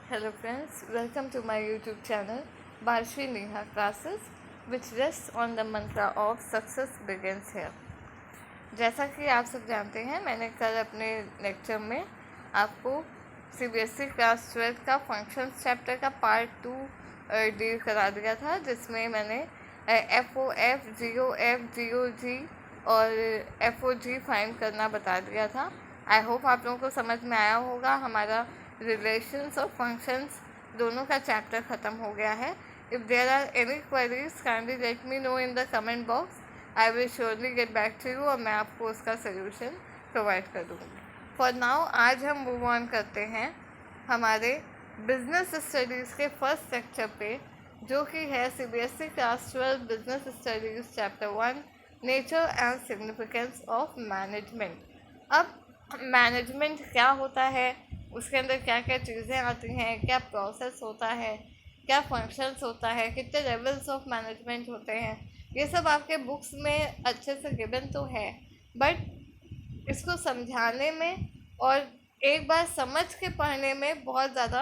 Hello friends, welcome to my YouTube channel Barshvi Neha Classes which rests on the mantra of success begins here. जैसा कि आप सब जानते हैं, मैंने कल अपने लेक्चर में आपको CBSE क्लास 12 का फंक्शंस चैप्टर का पार्ट 2 डील करा दिया था, जिसमें मैंने FOF, GOF, GOG और FOG फाइंड करना बता दिया था। आई होप आप लोगों को समझ में आया होगा। हमारा रिलेशंस और फंक्शंस दोनों का चैप्टर ख़त्म हो गया है। If there are any queries kindly let me know in the comment box. I will surely get back to you और मैं आपको उसका सोल्यूशन प्रोवाइड कर दूँगी। फॉर नाउ आज हम मूव ऑन करते हैं हमारे बिजनेस स्टडीज़ के फर्स्ट लेक्चर पे, जो कि है CBSE class 12 business studies chapter 1 nature and significance of management. अब मैनेजमेंट क्या होता है, उसके अंदर क्या क्या चीज़ें आती हैं, क्या प्रोसेस होता है, क्या फंक्शंस होता है, कितने लेवल्स ऑफ मैनेजमेंट होते हैं, ये सब आपके बुक्स में अच्छे से गिवन तो है, बट इसको समझाने में और एक बार समझ के पढ़ने में बहुत ज़्यादा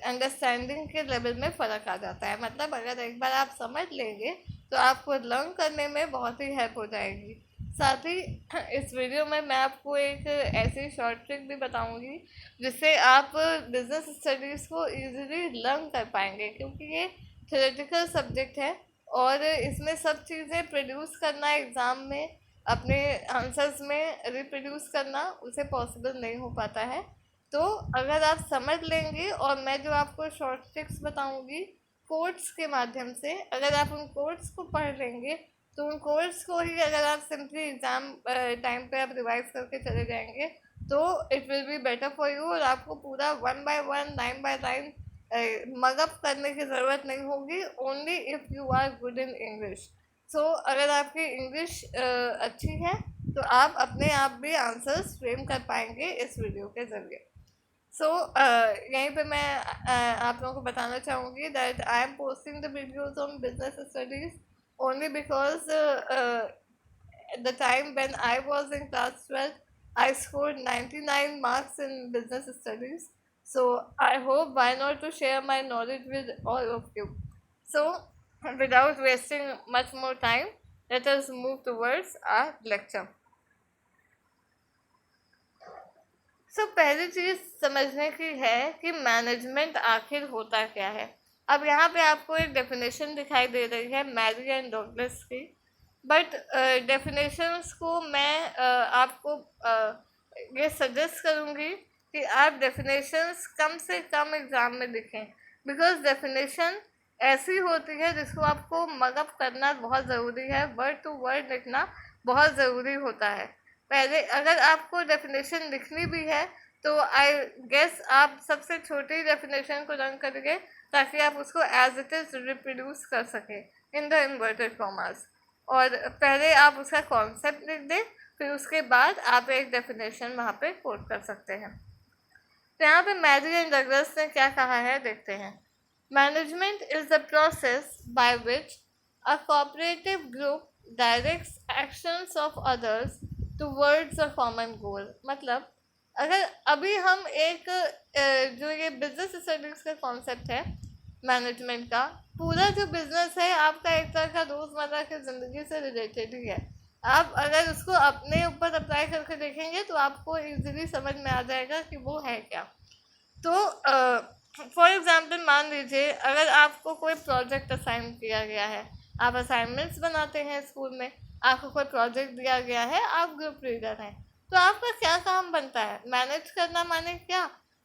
अंडरस्टैंडिंग के लेवल में फ़र्क आ जाता है। मतलब अगर एक बार आप समझ लेंगे तो आपको लर्न करने में बहुत ही हेल्प हो जाएगी। साथ ही इस वीडियो में मैं आपको एक ऐसी शॉर्ट ट्रिक भी बताऊंगी जिससे आप बिजनेस स्टडीज़ को इजीली लर्न कर पाएंगे, क्योंकि ये थ्योरेटिकल सब्जेक्ट है और इसमें सब चीज़ें प्रोड्यूस करना एग्ज़ाम में अपने आंसर्स में रिप्रोड्यूस करना उसे पॉसिबल नहीं हो पाता है। तो अगर आप समझ लेंगे और मैं जो आपको शॉर्ट ट्रिक्स बताऊंगी कोड्स के माध्यम से, अगर आप उन कोड्स को पढ़ लेंगे तो उन कोर्स को ही अगर आप सिंपली एग्ज़ाम टाइम पे आप रिवाइज करके चले जाएंगे तो it will be better for you, और आपको पूरा 1 by 1 line by line mug up करने की ज़रूरत नहीं होगी, only if you are good in English. So अगर आपकी इंग्लिश अच्छी है तो आप अपने आप भी आंसर्स फ्रेम कर पाएंगे इस वीडियो के ज़रिए। सो यहीं पे मैं आप लोगों को बताना चाहूँगी that I am posting the videos on business studies only because the time when I was in class 12, I scored 99 marks in business studies. So I hope why not to share my knowledge with all of you. So without wasting much more time, let us move towards our lecture. पहली चीज़ समझने की है कि management आखिर होता क्या है। अब यहाँ पे आपको एक डेफिनेशन दिखाई दे रही है मैरी एंड डॉगलस की, बट डेफिनेशंस को मैं आपको ये सजेस्ट करूँगी कि आप डेफिनेशंस कम से कम एग्ज़ाम में लिखें, बिकॉज डेफिनेशन ऐसी होती है जिसको आपको मगअप करना बहुत ज़रूरी है, वर्ड टू वर्ड लिखना बहुत ज़रूरी होता है। पहले अगर आपको डेफिनेशन लिखनी भी है तो आई गेस आप सबसे छोटी डेफिनेशन को रन करेंगे ताकि आप उसको एज इट इज़ रिप्रोड्यूस कर सकें इन द इन्वर्टेड कॉमर्स, और पहले आप उसका कॉन्सेप्ट लिख दें, फिर उसके बाद आप एक डेफिनेशन वहाँ पे कोट कर सकते हैं। तो यहाँ पे मैरी एंड डगलस ने क्या कहा है देखते हैं। Management is the process by which a cooperative group directs actions of others towards a common goal. मतलब अगर अभी हम एक जो ये बिजनेस स्टडीज़ का कॉन्सेप्ट है मैनेजमेंट का, पूरा जो बिजनेस है आपका एक तरह का रोज़मर्रा की ज़िंदगी से रिलेटेड ही है। आप अगर उसको अपने ऊपर अप्लाई करके देखेंगे तो आपको इजीली समझ में आ जाएगा कि वो है क्या। तो फॉर एग्ज़ाम्पल मान लीजिए अगर आपको कोई प्रोजेक्ट असाइन किया गया है, आप असाइनमेंट्स बनाते हैं स्कूल में, आपको कोई प्रोजेक्ट दिया गया है, आप ग्रुप लीडर हैं, तो आपका क्या काम बनता है? मैनेज करना। माने क्या?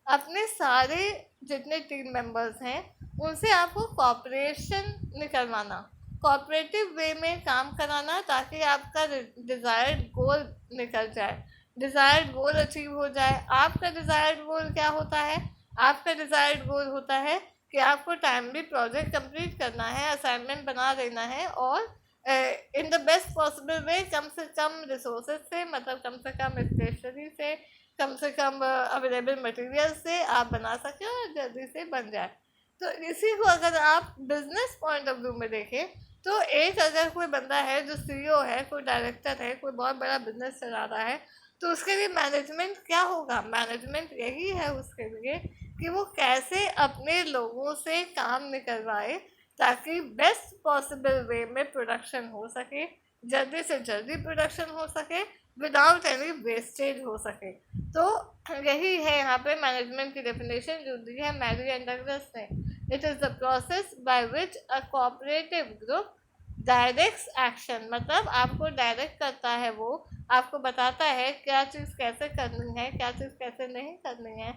अपने सारे जितने टीम मेंबर्स हैं उनसे आपको कॉपरेशन निकलवाना, कोऑपरेटिव वे में काम कराना, ताकि आपका डिज़ायर्ड गोल निकल जाए, डिज़ायर्ड गोल अचीव हो जाए। आपका डिज़ायर्ड गोल क्या होता है? आपका डिज़ायर्ड गोल होता है कि आपको टाइमली प्रोजेक्ट कंप्लीट करना है, असाइनमेंट बना देना है, और in the best possible way कम से कम रिसोर्सेज से, मतलब कम से कम स्टेशनरी से, कम अवेलेबल मटेरियल से आप बना सकें और जल्दी से बन जाए। तो इसी को अगर आप बिजनेस पॉइंट ऑफ व्यू में देखें तो एक अगर कोई बंदा है जो CEO है, कोई डायरेक्टर है, कोई बहुत बड़ा बिजनेस चला रहा है, तो उसके लिए मैनेजमेंट क्या होगा? मैनेजमेंट यही है उसके लिए कि वो कैसे अपने लोगों से काम निकलवाए ताकि बेस्ट पॉसिबल वे में प्रोडक्शन हो सके, जल्दी से जल्दी प्रोडक्शन हो सके, विदाउट एनी वेस्टेज हो सके। तो यही है यहाँ पे मैनेजमेंट की डेफिनेशन जो दी है मैरी एंड डगलस ने। It is the process by which a cooperative group directs action, मतलब आपको डायरेक्ट करता है, वो आपको बताता है क्या चीज़ कैसे करनी है, क्या चीज़ कैसे नहीं करनी है,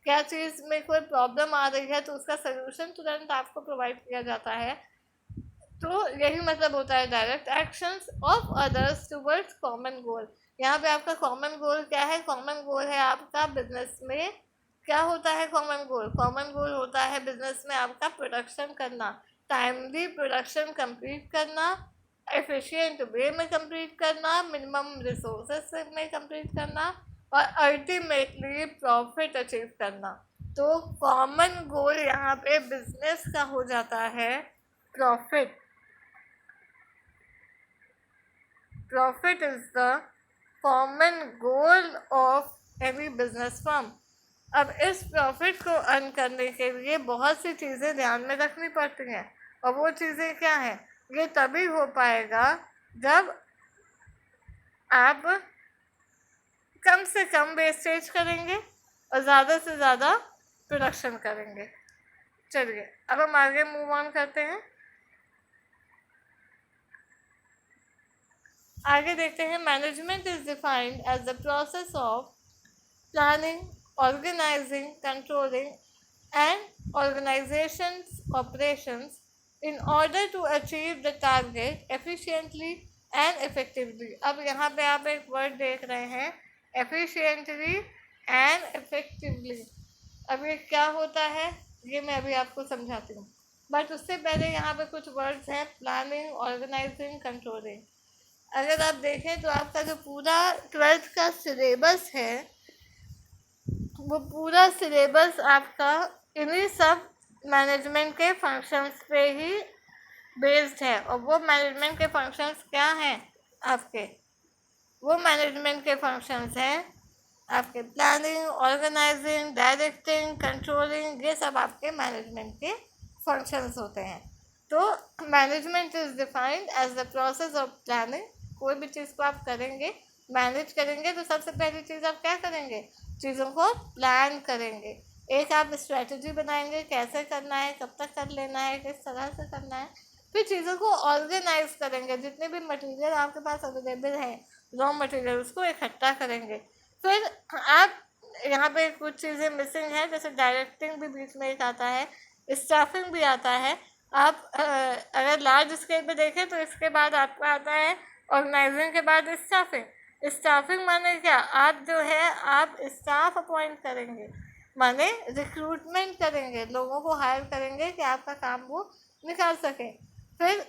क्या चीज़ में कोई प्रॉब्लम आ रही है तो उसका सोल्यूशन तुरंत आपको प्रोवाइड किया जाता है। तो यही मतलब होता है direct actions of others towards common goal. यहाँ पे आपका कॉमन गोल क्या है? कॉमन गोल है आपका बिजनेस में क्या होता है? कॉमन गोल, कॉमन गोल होता है बिजनेस में आपका प्रोडक्शन करना, टाइमली प्रोडक्शन कंप्लीट करना, एफिशिएंट वे में कंप्लीट करना, मिनिमम रिसोर्सेस में कंप्लीट करना और अल्टीमेटली प्रॉफिट अचीव करना। तो कॉमन गोल यहाँ पे बिजनेस का हो जाता है profit. Profit is the common goal of every business firm. अब इस प्रॉफिट को अर्न करने के लिए बहुत सी चीज़ें ध्यान में रखनी पड़ती हैं, और वो चीज़ें क्या हैं? ये तभी हो पाएगा जब आप कम से कम वेस्टेज करेंगे और ज़्यादा से ज़्यादा प्रोडक्शन करेंगे। चलिए अब हम आगे मूव ऑन करते हैं। आगे देखते हैं। Management is defined as the process of planning, organizing, controlling, and organization's operations in order to achieve the target efficiently and effectively। अब यहाँ पे आप एक वर्ड देख रहे हैं, efficiently and effectively। अब ये क्या होता है ये मैं अभी आपको समझाती हूँ, बट उससे पहले यहाँ पे कुछ वर्ड्स हैं, प्लानिंग, ऑर्गेनाइजिंग, कंट्रोलिंग। अगर आप देखें तो आपका जो पूरा 12th का सिलेबस है वो पूरा सिलेबस आपका इन्हीं सब मैनेजमेंट के फंक्शंस पे ही बेस्ड है। और वो मैनेजमेंट के फंक्शंस क्या हैं आपके? वो मैनेजमेंट के फंक्शंस हैं आपके प्लानिंग, ऑर्गेनाइजिंग, डायरेक्टिंग, कंट्रोलिंग, ये सब आपके मैनेजमेंट के फंक्शंस होते हैं। तो management is defined as the process of planning. कोई भी चीज़ को आप करेंगे, मैनेज करेंगे, तो सबसे पहली चीज़ आप क्या करेंगे? चीज़ों को प्लान करेंगे। एक आप स्ट्रेटजी बनाएंगे, कैसे करना है, कब तक कर लेना है, किस तरह से करना है। फिर चीज़ों को ऑर्गेनाइज करेंगे, जितने भी मटेरियल आपके पास अवेलेबल है, रॉ मटेरियल, उसको इकट्ठा करेंगे। फिर आप यहाँ पे कुछ चीज़ें मिसिंग हैं, जैसे डायरेक्टिंग भी बीच में एक आता है, स्टाफिंग भी आता है। आप अगर लार्ज स्केल पे देखें तो इसके बाद आपका आता है ऑर्गेनाइजिंग के बाद स्टाफिंग। स्टाफिंग माने क्या? आप जो है आप स्टाफ अपॉइंट करेंगे, माने रिक्रूटमेंट करेंगे, लोगों को हायर करेंगे कि आपका काम वो निकाल सकें। फिर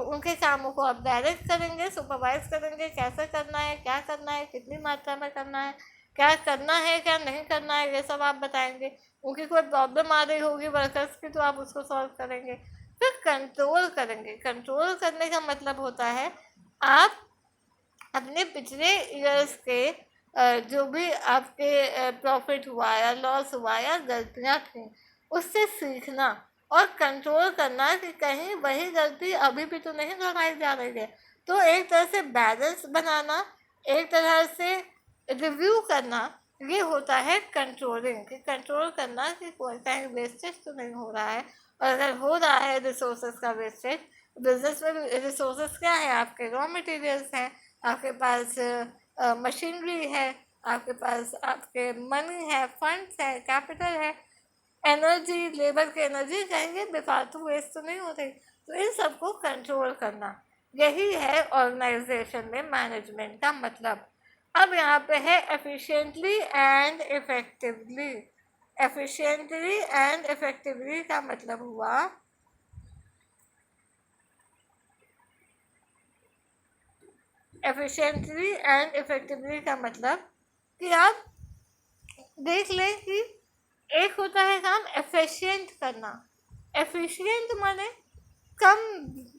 उनके कामों को आप डायरेक्ट करेंगे, सुपरवाइज करेंगे, कैसे करना है, क्या करना है, कितनी मात्रा में करना है, क्या करना है, क्या नहीं करना है, ये सब आप बताएंगे। उनकी कोई प्रॉब्लम आ रही होगी वर्कर्स की तो आप उसको सॉल्व करेंगे। फिर कंट्रोल करेंगे। कंट्रोल करने का मतलब होता है आप अपने पिछले ईयर्स के जो भी आपके प्रॉफिट हुआ या लॉस हुआ या गलतियाँ थी उससे सीखना और कंट्रोल करना कि कहीं वही गलती अभी भी तो नहीं दोहराई जा रही है। तो एक तरह से बैलेंस बनाना, एक तरह से रिव्यू करना, ये होता है कंट्रोलिंग। कि कंट्रोल करना कि कोई कहीं वेस्टेज तो नहीं हो रहा है, और अगर हो रहा है रिसोर्सेज का वेस्टेज, बिजनेस में रिसोर्सेज क्या है? आपके रॉ मटेरियल्स हैं, आपके पास मशीनरी है, आपके पास आपके मनी है, फंड्स है, कैपिटल है, एनर्जी, लेबर की एनर्जी, कहेंगे बेफालतू वेस्ट तो नहीं होते। तो इन सबको कंट्रोल करना, यही है ऑर्गेनाइजेशन में मैनेजमेंट का मतलब। अब यहाँ पे है efficiently and effectively. Efficiently and effectively का मतलब हुआ एफिशिएंटली एंड इफेक्टिवली का मतलब कि आप देख लें कि एक होता है काम एफिशिएंट करना। एफिशिएंट माने कम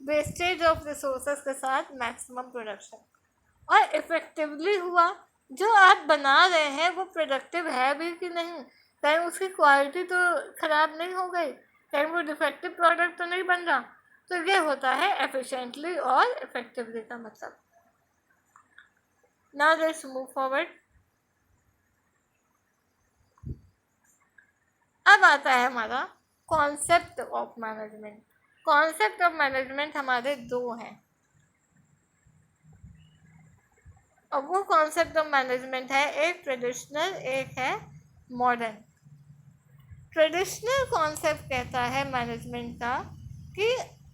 वेस्टेज ऑफ रिसोर्सेज के साथ मैक्सिमम प्रोडक्शन। और इफेक्टिवली हुआ जो आप बना रहे हैं वो प्रोडक्टिव है भी कि नहीं, कहीं उसकी क्वालिटी तो ख़राब नहीं हो गई, कहीं वो डिफेक्टिव प्रोडक्ट तो नहीं बन रहा। तो ये होता है एफिशिएंटली और इफेक्टिवली का मतलब। Now let's move forward. अब आता है हमारा concept of management. Concept of management हमारे दो हैं, और वो कॉन्सेप्ट ऑफ मैनेजमेंट है, एक ट्रेडिशनल, एक है मॉडर्न। ट्रेडिशनल कॉन्सेप्ट कहता है मैनेजमेंट का कि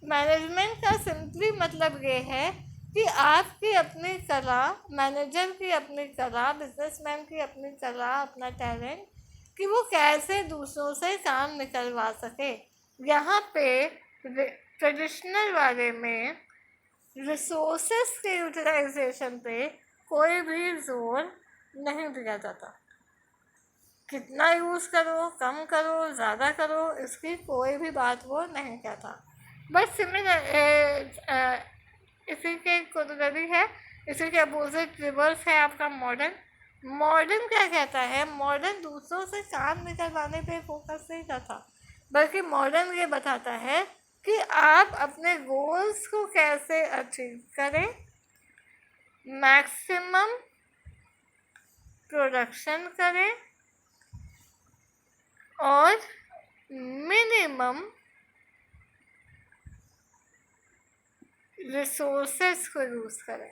मैनेजमेंट का सिंपली मतलब ये है कि आपकी अपनी कला, मैनेजर की अपनी कला, बिजनेसमैन की अपनी कला, अपना टैलेंट, कि वो कैसे दूसरों से काम निकलवा सके। यहाँ पे ट्रेडिशनल वाले में रिसोर्सेस के यूटिलाइजेशन पे कोई भी जोर नहीं दिया जाता। कितना यूज़ करो, कम करो, ज़्यादा करो, इसकी कोई भी बात वो नहीं कहता। बट सिमिलर इसी के कुदरती है, इसी के अपोजिट रिवर्स है आपका मॉडर्न। मॉडर्न क्या कहता है? मॉडर्न दूसरों से काम निकलवाने पे फोकस नहीं करता, बल्कि मॉडर्न ये बताता है कि आप अपने गोल्स को कैसे अचीव करें, मैक्सिमम प्रोडक्शन करें और मिनिमम रिसोर्सेस को यूज़ करें।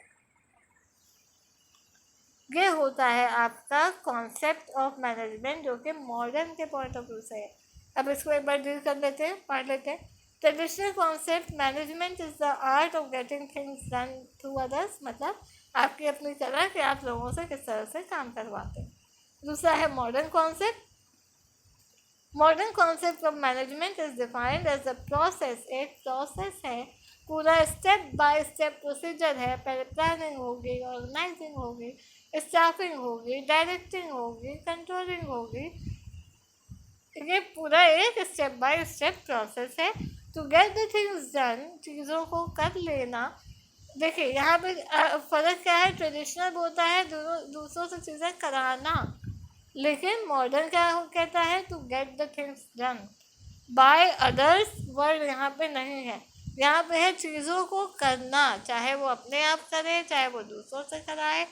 ये होता है आपका कॉन्सेप्ट ऑफ मैनेजमेंट, जो कि मॉडर्न के पॉइंट ऑफ व्यू से है। अब इसको एक बार डील कर लेते हैं, पढ़ लेते हैं। Traditional concept, management is the art of getting things done through others, मतलब आपकी अपनी कला कि आप लोगों से किस तरह से काम करवाते हैं। दूसरा है modern concept. Modern concept of management is defined as a process, एक प्रोसेस है, पूरा स्टेप बाय स्टेप प्रोसीजर है। पहले प्लानिंग होगी, ऑर्गेनाइजिंग होगी, स्टाफिंग होगी, डायरेक्टिंग होगी, कंट्रोलिंग होगी। ये पूरा एक स्टेप बाय स्टेप प्रोसेस है to get the things done, चीज़ों को कर लेना। देखिए यहाँ पे फ़र्क क्या है? ट्रेडिशनल बोलता है दूसरों से चीज़ें कराना, लेकिन मॉडर्न क्या कहता है? To get the things done by others. Word यहाँ पे नहीं है, यहाँ पे है चीज़ों को करना, चाहे वो अपने आप करे, चाहे वो दूसरों से कराए,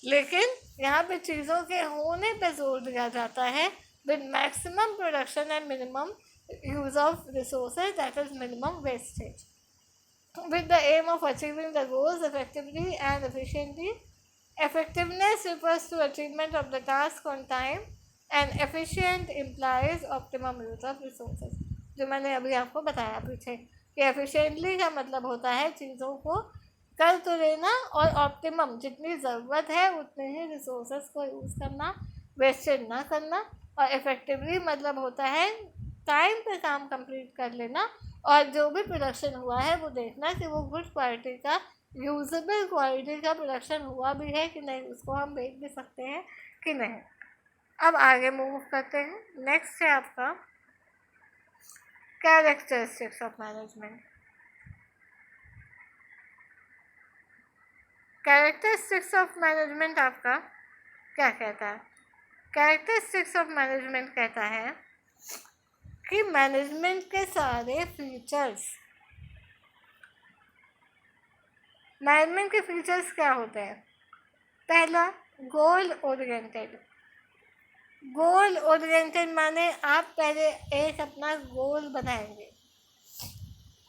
लेकिन यहाँ पे चीज़ों के होने पे जोर दिया जाता है with maximum production and minimum use of resources, that is minimum wastage, with the aim of achieving the goals effectively and efficiently. Effectiveness refers to achievement of the task on time and efficient implies optimum use of resources, जो मैंने अभी आपको बताया पीछे कि efficiently का मतलब होता है चीज़ों को कर तो लेना और ऑप्टिमम जितनी ज़रूरत है उतने ही रिसोर्सेज को यूज़ करना, वेस्टेज ना करना। और इफ़ेक्टिवली मतलब होता है टाइम पे काम कंप्लीट कर लेना, और जो भी प्रोडक्शन हुआ है वो देखना कि वो गुड क्वालिटी का, यूजेबल क्वालिटी का प्रोडक्शन हुआ भी है कि नहीं, उसको हम बेच भी सकते हैं कि नहीं। अब आगे मूव करते हैं। नेक्स्ट है आपका characteristics of management. Characteristics of management आपका क्या कहता है? कैरेक्टरिस्टिक्स ऑफ मैनेजमेंट कहता है कि मैनेजमेंट के सारे फीचर्स, मैनेजमेंट के फीचर्स क्या होते हैं? पहला, गोल ओरिएंटेड। गोल ओरिएंटेड माने आप पहले एक अपना गोल बनाएंगे,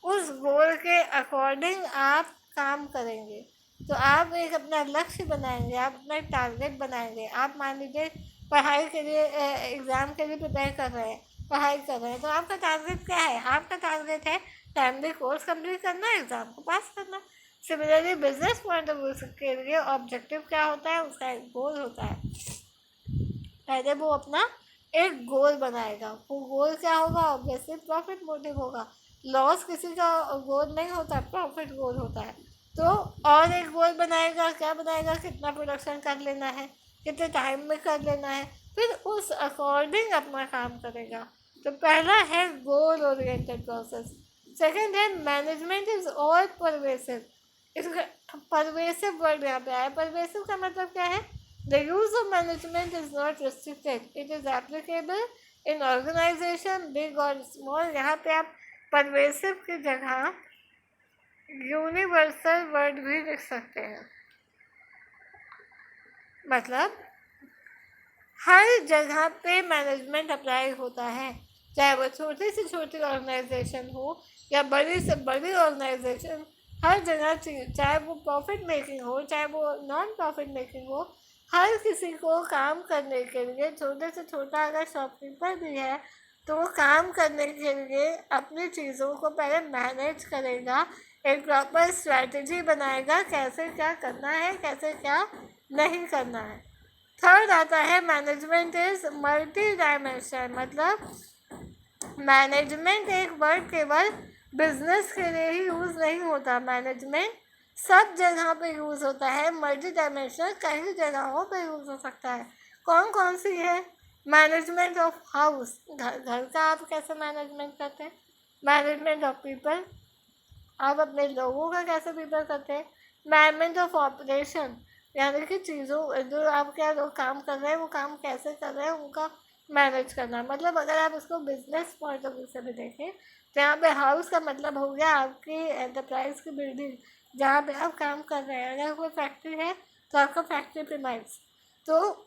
उस गोल के अकॉर्डिंग आप काम करेंगे। तो आप एक अपना लक्ष्य बनाएंगे, आप अपना टारगेट बनाएंगे। आप मान लीजिए पढ़ाई के लिए, एग्ज़ाम के लिए प्रिपेयर कर रहे हैं, पढ़ाई कर रहे हैं, तो आपका टारगेट क्या है? आपका टारगेट है टाइमली कोर्स कंप्लीट करना, एग्ज़ाम को पास करना। Similarly business point of view के लिए ऑब्जेक्टिव क्या होता है? उसका एक गोल होता है। पहले वो अपना एक गोल बनाएगा, वो गोल क्या होगा? ऑब्वियसली प्रॉफिट मोटिव होगा। लॉस किसी का गोल नहीं होता, प्रॉफिट गोल होता है। तो और एक गोल बनाएगा, क्या बनाएगा? कितना प्रोडक्शन कर लेना है, कितने टाइम में कर लेना है, फिर उस अकॉर्डिंग अपना काम करेगा। तो पहला है गोल ओरिएंटेड प्रोसेस। सेकेंड है मैनेजमेंट इज ऑल परवेसिव। इसका परवेसिव वर्ड यहाँ पे आया। परवेसिव का मतलब क्या है? The use of management is not restricted. It is applicable in organization big और स्मॉल, यहाँ पे आप परवेसिव की जगह यूनिवर्सल वर्ड भी लिख सकते हैं। मतलब हर जगह पे मैनेजमेंट अप्लाई होता है, चाहे वो छोटी से छोटी ऑर्गेनाइजेशन हो या बड़ी से बड़ी ऑर्गेनाइजेशन। हर जगह चाहे वो प्रॉफिट मेकिंग हो चाहे वो नॉन प्रॉफिट मेकिंग हो, हर किसी को काम करने के लिए, छोटे से छोटा अगर शॉपकीपर भी है तो वो काम करने के लिए अपनी चीज़ों को पहले मैनेज करेगा, एक प्रॉपर स्ट्रैटेजी बनाएगा कैसे क्या करना है, कैसे क्या नहीं करना है। थर्ड आता है मैनेजमेंट इज मल्टी डायमेंशन। मतलब मैनेजमेंट एक वर्ड केवल बिजनेस के लिए ही यूज़ नहीं होता, मैनेजमेंट सब जगह पे यूज़ होता है। मल्टी डायमेंशनल कई जगहों पे यूज़ हो सकता है। कौन कौन सी है? मैनेजमेंट ऑफ हाउस, घर का आप कैसे मैनेजमेंट करते हैं। मैनेजमेंट ऑफ पीपल, आप अपने लोगों का कैसे पीपल करते हैं। मैनेजमेंट ऑफ ऑपरेशन, यानी कि चीज़ों जो आप क्या लोग काम कर रहे हैं वो काम कैसे कर रहे हैं उनका मैनेज करना। मतलब अगर आप इसको बिजनेस पॉइंट ऑफ व्यू से भी देखें तो यहाँ पे हाउस का मतलब हो गया आपकी एंटरप्राइज की बिल्डिंग जहाँ पे आप काम कर रहे हैं। अगर कोई फैक्ट्री है तो आपका फैक्ट्री प्रीमाइस। तो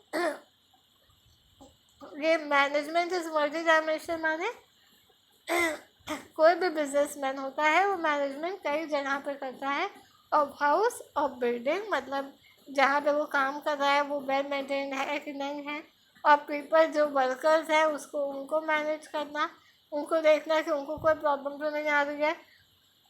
ये मैनेजमेंट इज मल्टी डायमेंशन, माने कोई भी बिजनेसमैन होता है वो मैनेजमेंट कई जगह पे करता है। ऑफ हाउस, ऑफ बिल्डिंग, मतलब जहाँ पे वो काम कर रहा है वो वेल मेंटेन है कि नहीं है। और पीपल जो वर्कर्स हैं उसको उनको मैनेज करना, उनको देखना कि उनको कोई प्रॉब्लम तो नहीं आ रही है,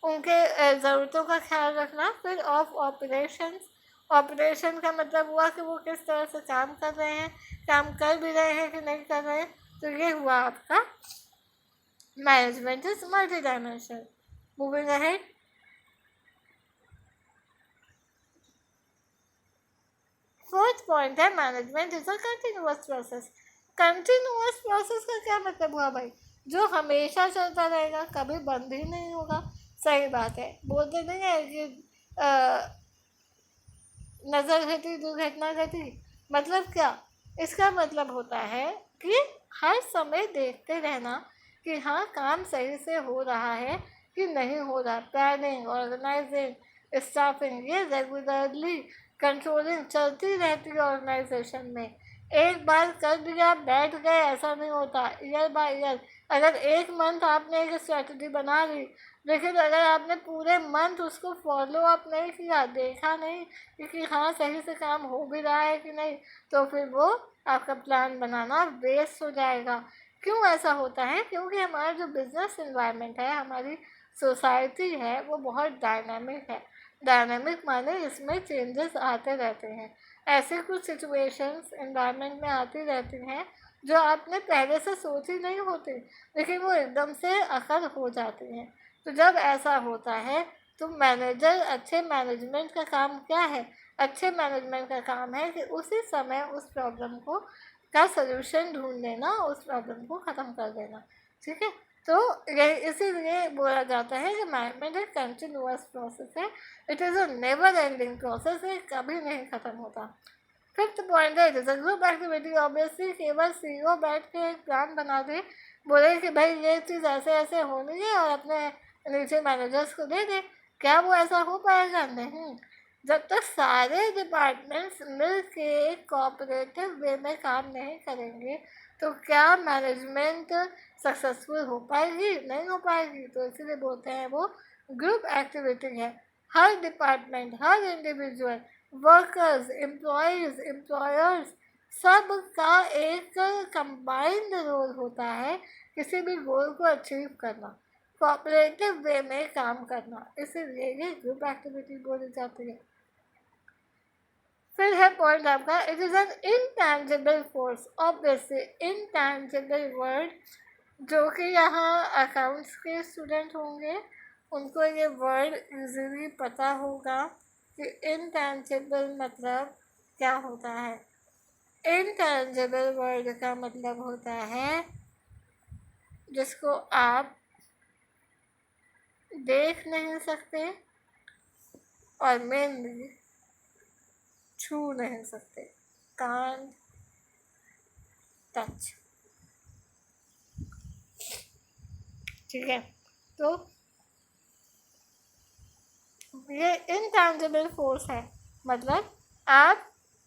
उनके ज़रूरतों का ख्याल रखना। फिर ऑफ ऑपरेशंस, ऑपरेशन का मतलब हुआ कि वो किस तरह से काम कर रहे हैं, काम कर भी रहे हैं कि नहीं कर रहे हैं। तो ये हुआ आपका management is multidimensional. Moving ahead, fourth point है management is a continuous process. Continuous process का क्या मतलब हुआ भाई? जो हमेशा चलता रहेगा, कभी बंद ही नहीं होगा। सही बात है, बोलते नहीं है कि नज़र घटी दुर्घटना घटी। मतलब क्या? इसका मतलब होता है कि हर समय देखते रहना कि हाँ काम सही से हो रहा है कि नहीं हो रहा। प्लानिंग, ऑर्गेनाइजिंग, स्टाफिंग, ये रेगुलरली कंट्रोलिंग चलती रहती है ऑर्गेनाइजेशन में। एक बार कर दिया बैठ गए ऐसा नहीं होता, ईयर बाय ईयर। अगर एक मंथ आपने एक स्ट्रेटजी बना ली, लेकिन अगर आपने पूरे मंथ उसको फॉलो अप नहीं किया, देखा नहीं कि हाँ सही से काम हो भी रहा है कि नहीं, तो फिर वो आपका प्लान बनाना वेस्ट हो जाएगा। क्यों ऐसा होता है? क्योंकि हमारा जो बिजनेस इन्वायरमेंट है, हमारी सोसाइटी है, वो बहुत डायनामिक है। डायनामिक माने इसमें चेंजेस आते रहते हैं। ऐसे कुछ सिचुएशंस इन्वायरमेंट में आती रहती हैं जो आपने पहले से सोची नहीं होती, लेकिन वो एकदम से अखर हो जाती हैं। तो जब ऐसा होता है तो मैनेजर, अच्छे मैनेजमेंट का काम क्या है? अच्छे मैनेजमेंट का काम है कि उसी समय उस प्रॉब्लम को का सलूशन ढूंढ लेना, उस प्रॉब्लम को ख़त्म कर देना। ठीक है, तो ये इसीलिए बोला जाता है कि मैनेजमेंट एक कंटिन्यूअस प्रोसेस है। It is a never ending process है, कभी नहीं ख़त्म होता। फिफ्थ पॉइंट है it is a group activity. Obviously केवल सीईओ बैठ के एक प्लान बना दे, बोले कि भाई ये चीज़ ऐसे ऐसे होनी है और अपने नीचे मैनेजर्स को दे दे, क्या वो ऐसा हो पाएगा? नहीं। जब तक सारे डिपार्टमेंट्स मिल के कोऑपरेटिव वे में काम नहीं करेंगे तो क्या मैनेजमेंट सक्सेसफुल हो पाएगी? नहीं हो पाएगी। तो इसीलिए बोलते हैं वो ग्रुप एक्टिविटी है। हर डिपार्टमेंट, हर इंडिविजुअल, वर्कर्स, एम्प्लॉयज़, एम्प्लॉयर्स, सब का एक कंबाइंड रोल होता है किसी भी गोल को अचीव करना, कोऑपरेटिव वे में काम करना। इसीलिए ये ग्रुप एक्टिविटी बोली जाती है। फिर है पॉइंट आपका it is an intangible force. Obviously intangible word, जो कि यहाँ अकाउंट्स के स्टूडेंट होंगे उनको ये वर्ड इजीली पता होगा कि इनटैंजिबल मतलब क्या होता है। इनटैंजिबल वर्ड का मतलब होता है जिसको आप देख नहीं सकते और मेनली छू नहीं सकते, कांट टच। ठीक है। तो ये इनटेंजिबल फोर्स है, मतलब आप,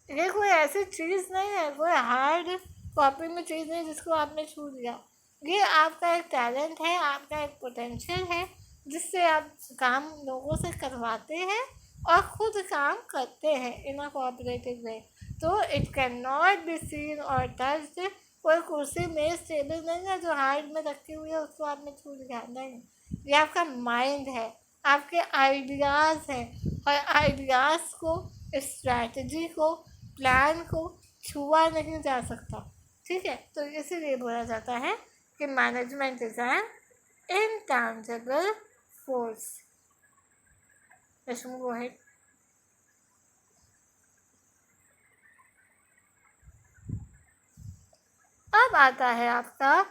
ये कोई ऐसी चीज़ नहीं है, कोई हार्ड कॉपी में चीज़ नहीं जिसको आपने छू लिया। ये आपका एक टैलेंट है, आपका एक पोटेंशियल है, जिससे आप काम लोगों से करवाते हैं और खुद काम करते हैं इन अ कोऑपरेटिव वे। तो it can not be seen और टच्ड। कोई कुर्सी मेज टेबल नहीं है जो हार्ड में रखी हुई है, उसको आपने छू लिया, नहीं। ये आपका माइंड है, आपके आइडियाज़ हैं, और आइडियाज़ को, स्ट्रैटेजी को, प्लान को छुआ नहीं जा सकता, ठीक है। तो इसीलिए बोला जाता है कि management is an intangible force. Let's move ahead. अब आता है आपका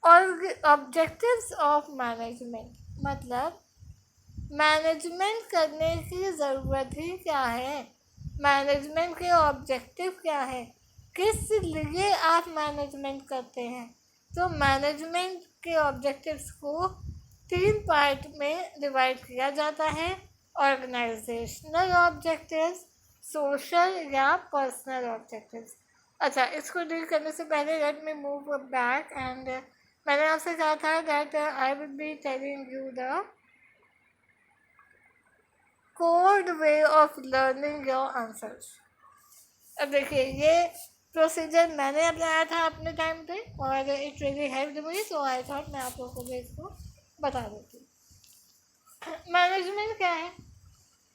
और ऑब्जेक्टिव्स ऑफ मैनेजमेंट, मतलब मैनेजमेंट करने की ज़रूरत ही क्या है, मैनेजमेंट के ऑब्जेक्टिव क्या है, किस लिए आप मैनेजमेंट करते हैं। तो मैनेजमेंट के ऑब्जेक्टिव्स को 3 पार्ट में डिवाइड किया जाता है, ऑर्गेनाइजेशनल ऑब्जेक्टिव्स, सोशल या पर्सनल ऑब्जेक्टिव्स। अच्छा, इसको डील करने से पहले let me move back and मैंने आपसे कहा था that I will be telling you the code way of learning your answers. अब देखिए, ये प्रोसीजर मैंने अपनाया था अपने टाइम पे और it really helped me, so I thought मैं आप लोगों को भी इसको बता देती हूँ। मैनेजमेंट क्या है,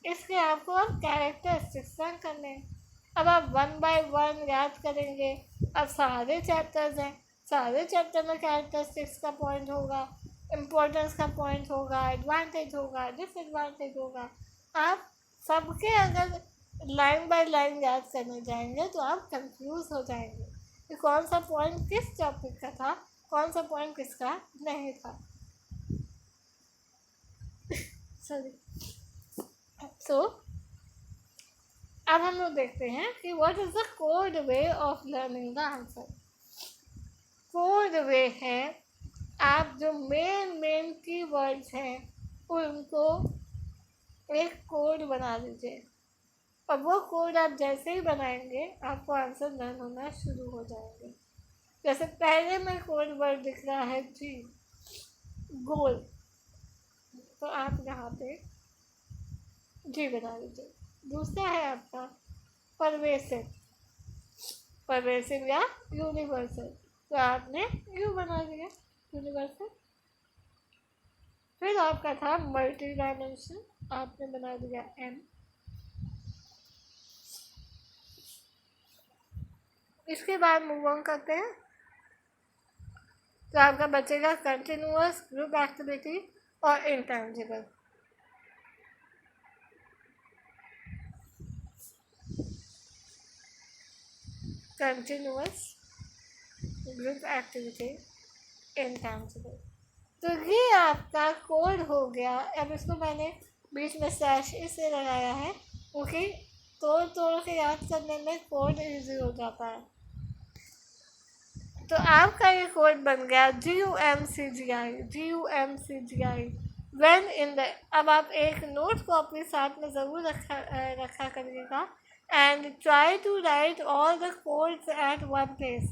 इसके आपको अब कैरेक्टरिस्टिक्स लर्न करने हैं। अब आप 1 बाय 1 याद करेंगे। अब सारे चैप्टर्स हैं, सारे चैप्टर में कैरेक्टरिस्टिक्स का पॉइंट होगा, इम्पोर्टेंस का पॉइंट होगा, एडवांटेज होगा, डिसएडवांटेज होगा। आप सबके अगर लाइन बाय लाइन याद करने जाएंगे तो आप कंफ्यूज हो जाएंगे कि कौन सा पॉइंट किस टॉपिक का था, कौन सा पॉइंट किसका नहीं था। सॉरी। सो अब हम लोग देखते हैं कि what is the code way of learning the answer. Code way है, आप जो मेन की वर्ड्स हैं उनको एक कोड बना लीजिए, और वो कोड आप जैसे ही बनाएंगे आपको आंसर लर्न होना शुरू हो जाएंगे। जैसे पहले में कोड वर्ड दिख रहा है जी, गोल, तो आप यहाँ पे जी बना लीजिए। दूसरा है आपका परवेसिव, परवेसिव या यूनिवर्सल, तो आपने यू बना दिया, यूनिवर्सल। फिर आपका था मल्टी डायमेंशन, आपने बना दिया एम। इसके बाद मूव ऑन करते हैं, तो आपका बचेगा कंटिन्यूअस, ग्रुप एक्टिविटी और intangible. Continuous, group activity, intangible. तो ये आपका कोड हो गया। अब इसको मैंने बीच में स्लैश इसलिए लगाया है क्योंकि तोड़ तोड़ के याद करने में कोड इजी हो जाता है। तो आपका ये कोड बन गया GUMCGI, GUMCGI when in the. अब आप एक नोट कॉपी साथ में ज़रूर रखा करिएगा and try to write all the codes at one place.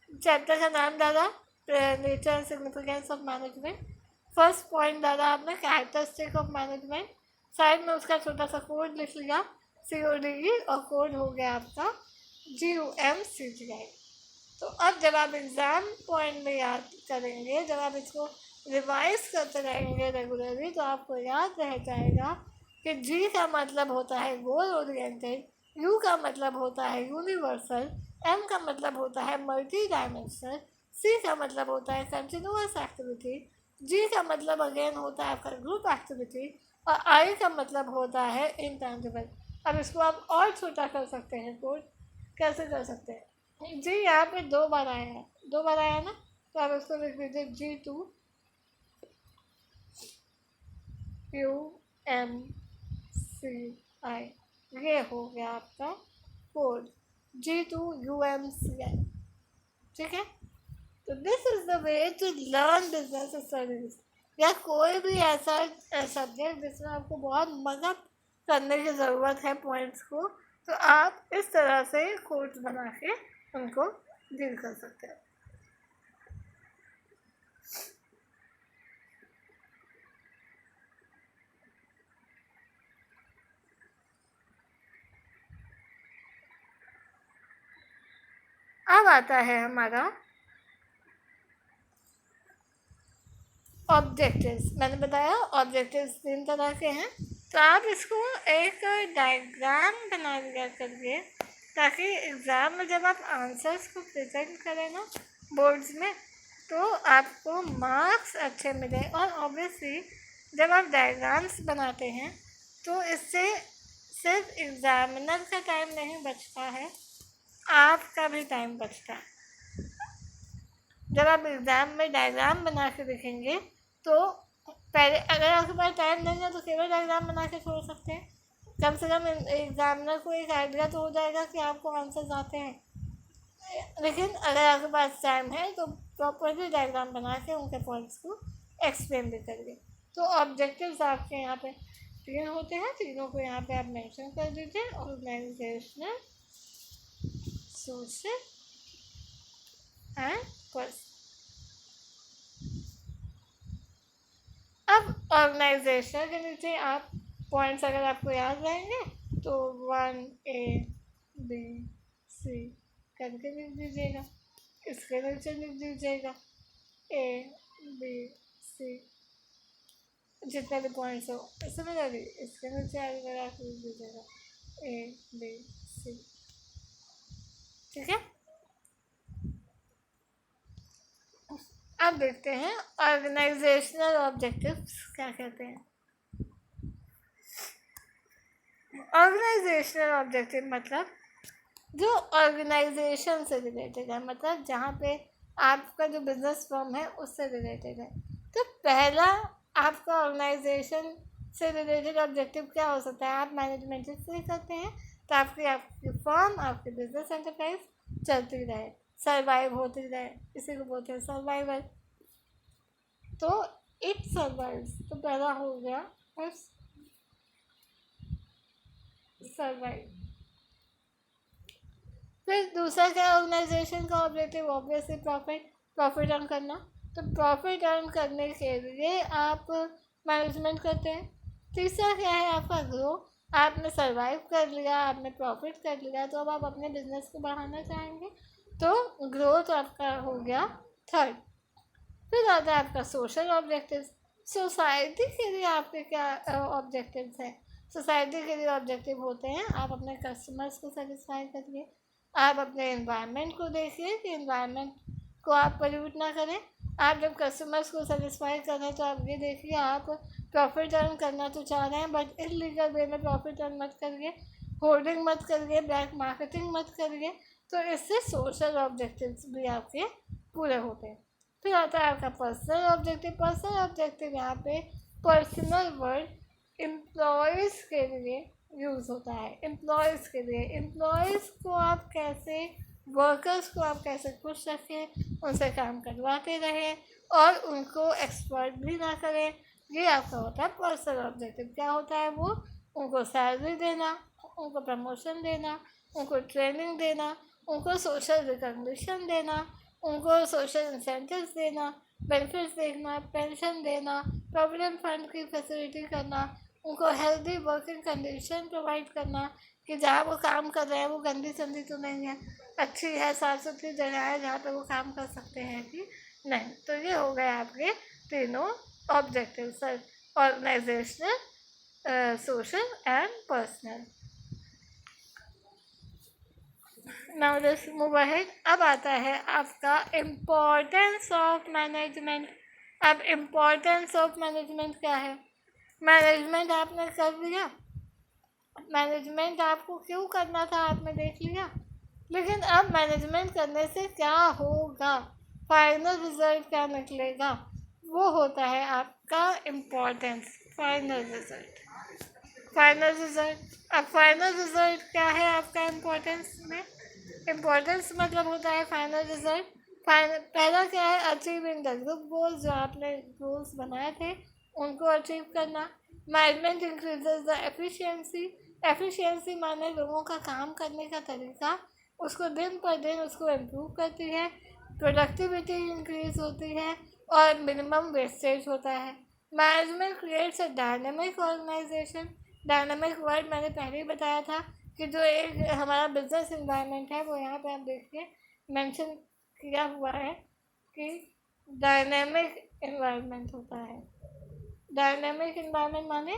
Chapter का नाम डाला nature and significance of management, first point डाला आपने कैरेक्टरिस्टिक ऑफ मैनेजमेंट, साइड में उसका छोटा सा कोड लिख लिया CODE, और कोड हो गया आपका GUMCGI। तो अब जब आप एग्ज़ाम पॉइंट में याद करेंगे, जब आप इसको रिवाइज करते रहेंगे रेगुलरली, तो आपको याद रह जाएगा कि जी का मतलब होता है गोल ओरिएंटेड, यू का मतलब होता है यूनिवर्सल, एम का मतलब होता है मल्टी डायमेंशनल, सी का मतलब होता है कंटिन्यूअस एक्टिविटी, जी का मतलब अगेन होता है आपका ग्रुप एक्टिविटी, और आई का मतलब होता है इंटेंजिबल। अब इसको आप और छोटा कर सकते हैं, कोड कैसे कर सकते हैं जी, यहाँ पे 2 बार आया है, 2 बार आया ना, तो आप इसको लिख दीजिए GUMCI। ये हो गया आपका कोड GUMCI। ठीक है। तो this is the way to learn business studies, या कोई भी ऐसा सब्जेक्ट जिसमें आपको बहुत मदद करने की ज़रूरत है पॉइंट्स को, तो आप इस तरह से कोड्स बना के उनको डील कर सकते हैं। अब आता है हमारा ऑब्जेक्टिव्स। मैंने बताया ऑब्जेक्टिव्स 3 तरह के हैं, तो आप इसको एक डायग्राम बना लिया करिए, ताकि एग्ज़ाम में जब आप आंसर्स को प्रेजेंट करें ना बोर्ड्स में, तो आपको मार्क्स अच्छे मिले। और ऑब्वियसली जब आप डायग्राम्स बनाते हैं तो इससे सिर्फ एग्ज़ामिनर का टाइम नहीं बचता है, आपका भी टाइम बचता है। जब आप एग्ज़ाम में डायग्राम बना के लिखेंगे तो पहले अगर आपके पास टाइम नहीं है तो केवल डायग्राम बना के छोड़ सकते हैं, कम से कम एग्ज़ामिनर को एक आइडिया तो हो जाएगा कि आपको आंसर्स आते हैं। लेकिन अगर आपके पास टाइम है तो प्रॉपरली डायग्राम बना के उनके पॉइंट्स को एक्सप्लेन भी करिए। तो ऑब्जेक्टिव्स आपके यहाँ पे 3 होते हैं, तीनों को यहाँ पे आप मेंशन कर दीजिए, ऑर्गेनाइजेशनल, सोशल एंड पर्सनल। अब ऑर्गेनाइजेशन के नीचे आप पॉइंट्स अगर आपको याद रहेंगे तो 1 A B C करके लिख दीजिएगा, इसके नीचे लिख दीजिएगा ABC, जितने भी पॉइंट्स हो सिमिलरली इसके नीचे अगर आप लिख दीजिएगा ABC, ठीक है। अब देखते हैं ऑर्गेनाइजेशनल ऑब्जेक्टिव्स क्या कहते हैं। ऑर्गेनाइजेशनल ऑब्जेक्टिव मतलब जो ऑर्गेनाइजेशन से रिलेटेड है, मतलब जहाँ पे आपका जो बिजनेस फॉर्म है उससे रिलेटेड है। तो पहला आपका ऑर्गेनाइजेशन से रिलेटेड ऑब्जेक्टिव क्या हो सकता है, आप मैनेजमेंट से करते हैं तो आपकी फर्म, आपकी बिजनेस एंटरप्राइज चलती रहे, सर्वाइव होती रहे, इसी को बोलते हैं सर्वाइवल। तो इट सर्वाइव्स, तो पहला हो गया सर्वाइव। फिर दूसरा क्या ऑर्गेनाइजेशन का ऑब्जेक्टिव, ऑब्वियसली प्रॉफिट अर्न करना। तो प्रॉफिट अर्न करने के लिए आप मैनेजमेंट करते हैं। तीसरा क्या है आपका ग्रो, आपने सर्वाइव कर लिया, आपने प्रॉफिट कर लिया, तो अब आप अपने बिजनेस को बढ़ाना चाहेंगे, तो ग्रोथ आपका हो गया थर्ड। फिर आता है आपका सोशल ऑब्जेक्टिव, सोसाइटी के लिए आपके क्या ऑब्जेक्टिव्स हैं। सोसाइटी के लिए ऑब्जेक्टिव होते हैं आप अपने कस्टमर्स को सेटिस्फाई करिए, आप अपने एनवायरनमेंट को देखिए कि एनवायरनमेंट को आप पोल्यूट ना करें। आप जब कस्टमर्स को सेटिस्फाई कर रहे हैं तो आप ये देखिए आप प्रॉफिट अर्न करना तो चाह रहे हैं, बट इलीगल वे में प्रॉफिट अर्न मत करिए, होर्डिंग मत करिए, ब्लैक मार्केटिंग मत करिए। तो इससे सोशल ऑब्जेक्टिव्स भी आपके पूरे होते हैं। फिर आता है आपका पर्सनल ऑब्जेक्टिव। पर्सनल ऑब्जेक्टिव यहाँ पे पर्सनल वर्ड एम्प्लॉयज़ के लिए यूज़ होता है। एम्प्लॉयज़ के लिए, एम्प्लॉयज़ को आप कैसे, वर्कर्स को आप कैसे खुश रखें, उनसे काम करवाते रहें और उनको एक्सपर्ट भी ना करें, ये आपका होता है पर्सनल ऑब्जेक्टिव। क्या होता है वो, उनको सैलरी देना, उनको प्रमोशन देना, उनको ट्रेनिंग देना, उनको सोशल रिकॉग्निशन देना, उनको सोशल इंसेंटिव्स देना, बेनिफिट्स देखना, पेंशन देना, प्रोविडेंट फंड की फैसिलिटी करना, उनको हेल्दी वर्किंग कंडीशन प्रोवाइड करना कि जहाँ वो काम कर रहे हैं वो गंदी संदी तो नहीं है, अच्छी है, साफ सुथरी जगह है जहाँ पे वो काम कर सकते हैं कि नहीं। तो ये हो गए आपके तीनों objective, sir organizational, social and personal. Now let's move ahead. अब आता है आपका इम्पोर्टेंस ऑफ मैनेजमेंट। अब इम्पोर्टेंस ऑफ मैनेजमेंट क्या है, मैनेजमेंट आपने कर लिया, मैनेजमेंट आपको क्यों करना था आपने देख लिया, लेकिन अब मैनेजमेंट करने से क्या होगा, फाइनल रिजल्ट क्या निकलेगा, वो होता है आपका importance, final result. Final result, अब फाइनल रिजल्ट क्या है आपका इम्पोर्टेंस में, इम्पोर्टेंस मतलब होता है फाइनल रिजल्ट, पहला क्या है, अचीविंग द ग्रुप गोल्स, जो आपने गोल्स बनाए थे उनको अचीव करना। Management increases the efficiency, efficiency माने लोगों का काम करने का तरीका, उसको दिन पर दिन उसको इम्प्रूव करती है। प्रोडक्टिविटी इंक्रीज होती है और मिनिमम वेस्टेज होता है। Management creates a dynamic organization, dynamic word मैंने पहले ही बताया था कि जो एक हमारा बिजनेस इन्वायरमेंट है वो यहाँ पे आप देखिए मेंशन किया हुआ है कि डायनेमिक इन्वायरमेंट होता है। डायनेमिक इन्वायरमेंट माने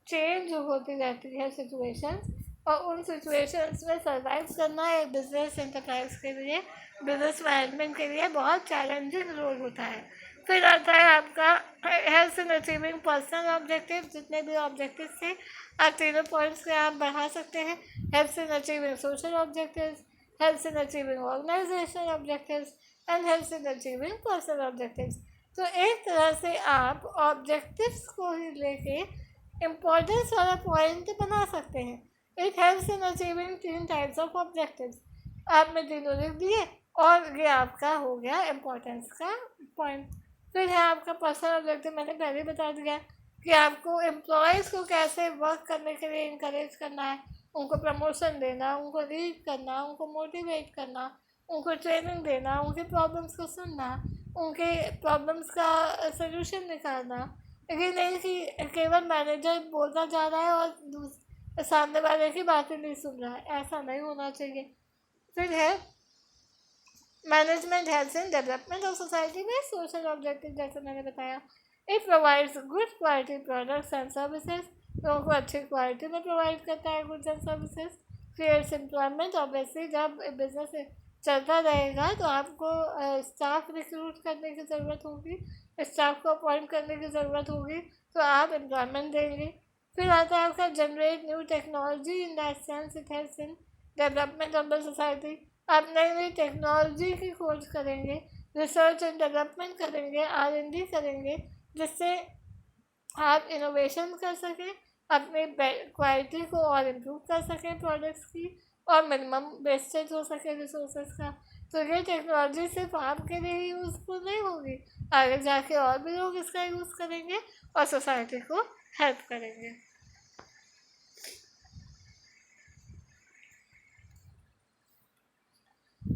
चेंज होती रहती है सिचुएशंस, और उन सिचुएशंस में सर्वाइव करना एक बिजनेस एंटरप्राइज के लिए, बिजनेस मैनेजमेंट के लिए बहुत चैलेंजिंग रोल होता है। फिर आता है आपका health in achieving personal objective, जितने भी ऑब्जेक्टिव थे आप तीनों पॉइंट्स के आप बढ़ा सकते हैं। Health in achieving social objectives, health in achieving organisational objectives and health in achieving personal objectives. तो एक तरह से आप ऑब्जेक्टिव्स को ही लेके इम्पोर्टेंस वाला पॉइंट बना सकते हैं। It helps in achieving 3 types of objectives, आपने तीनों लिख दिए और ये आपका हो गया इम्पोर्टेंस का पॉइंट। फिर है आपका पर्सनल ऑब्जेक्टिव, मैंने पहले बता दिया कि आपको एम्प्लॉयज़ को कैसे वर्क करने के लिए इनकरेज करना है, उनको प्रमोशन देना, उनको लीड करना, उनको मोटिवेट करना, उनको ट्रेनिंग देना, उनके प्रॉब्लम्स को सुनना, उनके प्रॉब्लम्स का सलूशन निकालना। ये नहीं कि केवल मैनेजर बोलता जा रहा है और सामने वाले की बातें नहीं सुन रहा है, ऐसा नहीं होना चाहिए। फिर है management helps in development of society में सोशल ऑब्जेक्टिव, जैसे मैंने बताया it provides good quality products and services, लोगों को अच्छी क्वालिटी में प्रोवाइड करता है goods and services. Creates employment, obviously जब बिजनेस चलता रहेगा तो आपको स्टाफ रिक्रूट करने की ज़रूरत होगी, स्टाफ को अपॉइंट करने की ज़रूरत होगी, तो आप एम्प्लॉयमेंट देंगे। फिर आता है आपका generate new technology, in that sense it helps in development of the society. आप नई नई टेक्नोलॉजी की खोज करेंगे, रिसर्च एंड डेवलपमेंट करेंगे, R&D करेंगे, जिससे आप इनोवेशन कर सकें, अपनी क्वालिटी को और इम्प्रूव कर सकें प्रोडक्ट्स की, और मिनिमम वेस्टेज हो सके रिसोर्सेज का। तो ये टेक्नोलॉजी सिर्फ आपके लिए ही यूज़फुल नहीं होगी, आगे जाके और भी लोग इसका यूज़ करेंगे और सोसाइटी को हेल्प करेंगे।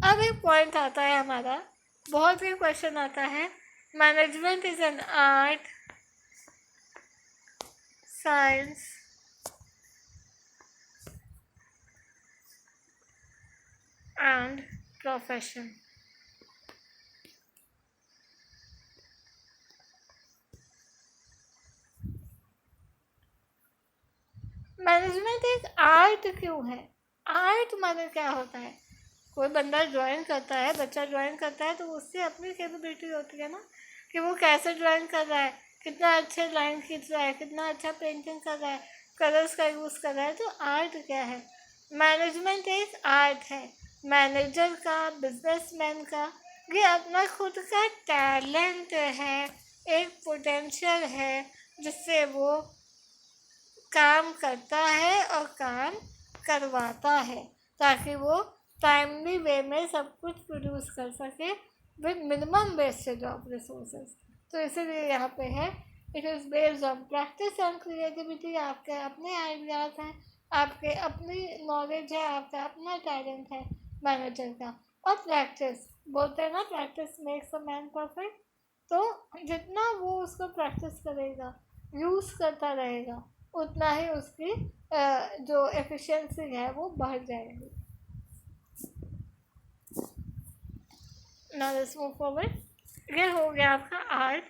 अब एक पॉइंट आता है हमारा, बहुत ही क्वेश्चन आता है, management is an art, science and profession. Management एक आर्ट क्यों है? आर्ट माने क्या होता है? कोई बंदा ड्राइंग करता है, बच्चा ड्राइंग करता है, तो उससे अपनी कैपेबिलिटी होती है ना कि वो कैसे ड्राइंग कर रहा है, कितना अच्छे लाइन खींच रहा है, कितना अच्छा पेंटिंग कर रहा है, कलर्स का यूज़ कर रहा है। तो आर्ट क्या है? मैनेजमेंट एक आर्ट है, मैनेजर का, बिजनेसमैन का ये अपना खुद का टैलेंट है, एक पोटेंशियल है जिससे वो काम करता है और काम करवाता है, ताकि वो टाइमली वे में सब कुछ प्रोड्यूस कर सके with minimum wastage of resources. तो इसीलिए यहाँ पे है it is based on practice and creativity. आपके अपने आइडियाज़ हैं, आपके अपनी नॉलेज है, आपका अपना टैलेंट है मैनेजर का, और प्रैक्टिस, बोलते हैं ना practice makes a man perfect. तो जितना वो उसको प्रैक्टिस करेगा, यूज़ करता रहेगा, उतना ही उसकी जो एफिशिएंसी है वो बढ़ जाएगी। Now let's move forward. ये हो गया आपका आर्ट।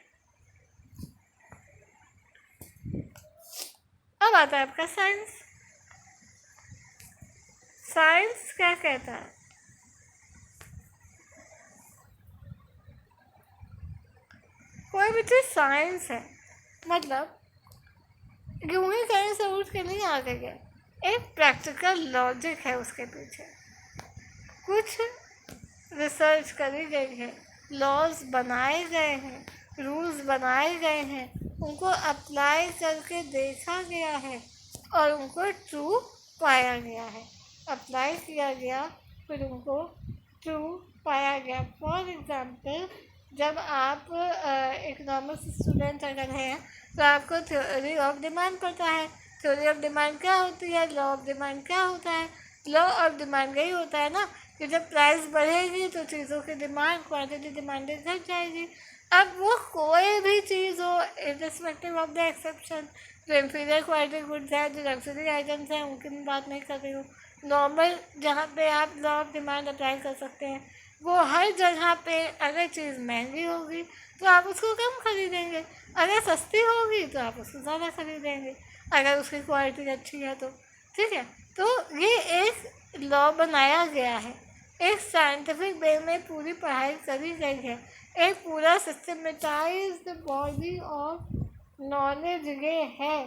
अब आता है आपका साइंस। साइंस क्या कहता है? कोई भी चीज़ साइंस है मतलब यूं ही कहीं से उठ के नहीं आ गई है, एक प्रैक्टिकल लॉजिक है उसके पीछे, कुछ रिसर्च करी गई है, लॉज बनाए गए हैं, रूल्स बनाए गए हैं, उनको अप्लाई करके देखा गया है और उनको ट्रू पाया गया है, अप्लाई किया गया, फिर उनको ट्रू पाया गया। फॉर एग्ज़ाम्पल, जब आप इकोनॉमिक्स स्टूडेंट अगर हैं तो आपको थ्योरी ऑफ डिमांड पता है। थ्योरी ऑफ डिमांड क्या होती है, लॉ ऑफ डिमांड क्या होता है? लॉ ऑफ डिमांड यही होता है ना कि जब प्राइस बढ़ेगी तो चीज़ों की डिमांड, क्वांटिटी डिमांडेड घट जाएगी। अब वो कोई भी चीज़ हो, इर्रिस्पेक्टिव ऑफ द एक्सेप्शन, जो इंफीरियर क्वालिटी गुड्स है, जो लग्जरी आइटम्स हैं, उनकी मैं बात नहीं कर रही हूँ। नॉर्मल जहाँ पे आप लॉ ऑफ डिमांड अप्लाई कर सकते हैं, वो हर जगह पे अगर चीज़ महंगी होगी तो आप उसको कम खरीदेंगे, अगर सस्ती होगी तो आप उसको ज़्यादा खरीदेंगे, अगर उसकी क्वालिटी अच्छी है तो। ठीक है, तो ये एक लॉ बनाया गया है, एक साइंटिफिक वे में पूरी पढ़ाई करी गई है, एक पूरा सिस्टमेटाइज्ड बॉडी ऑफ नॉलेज ये है।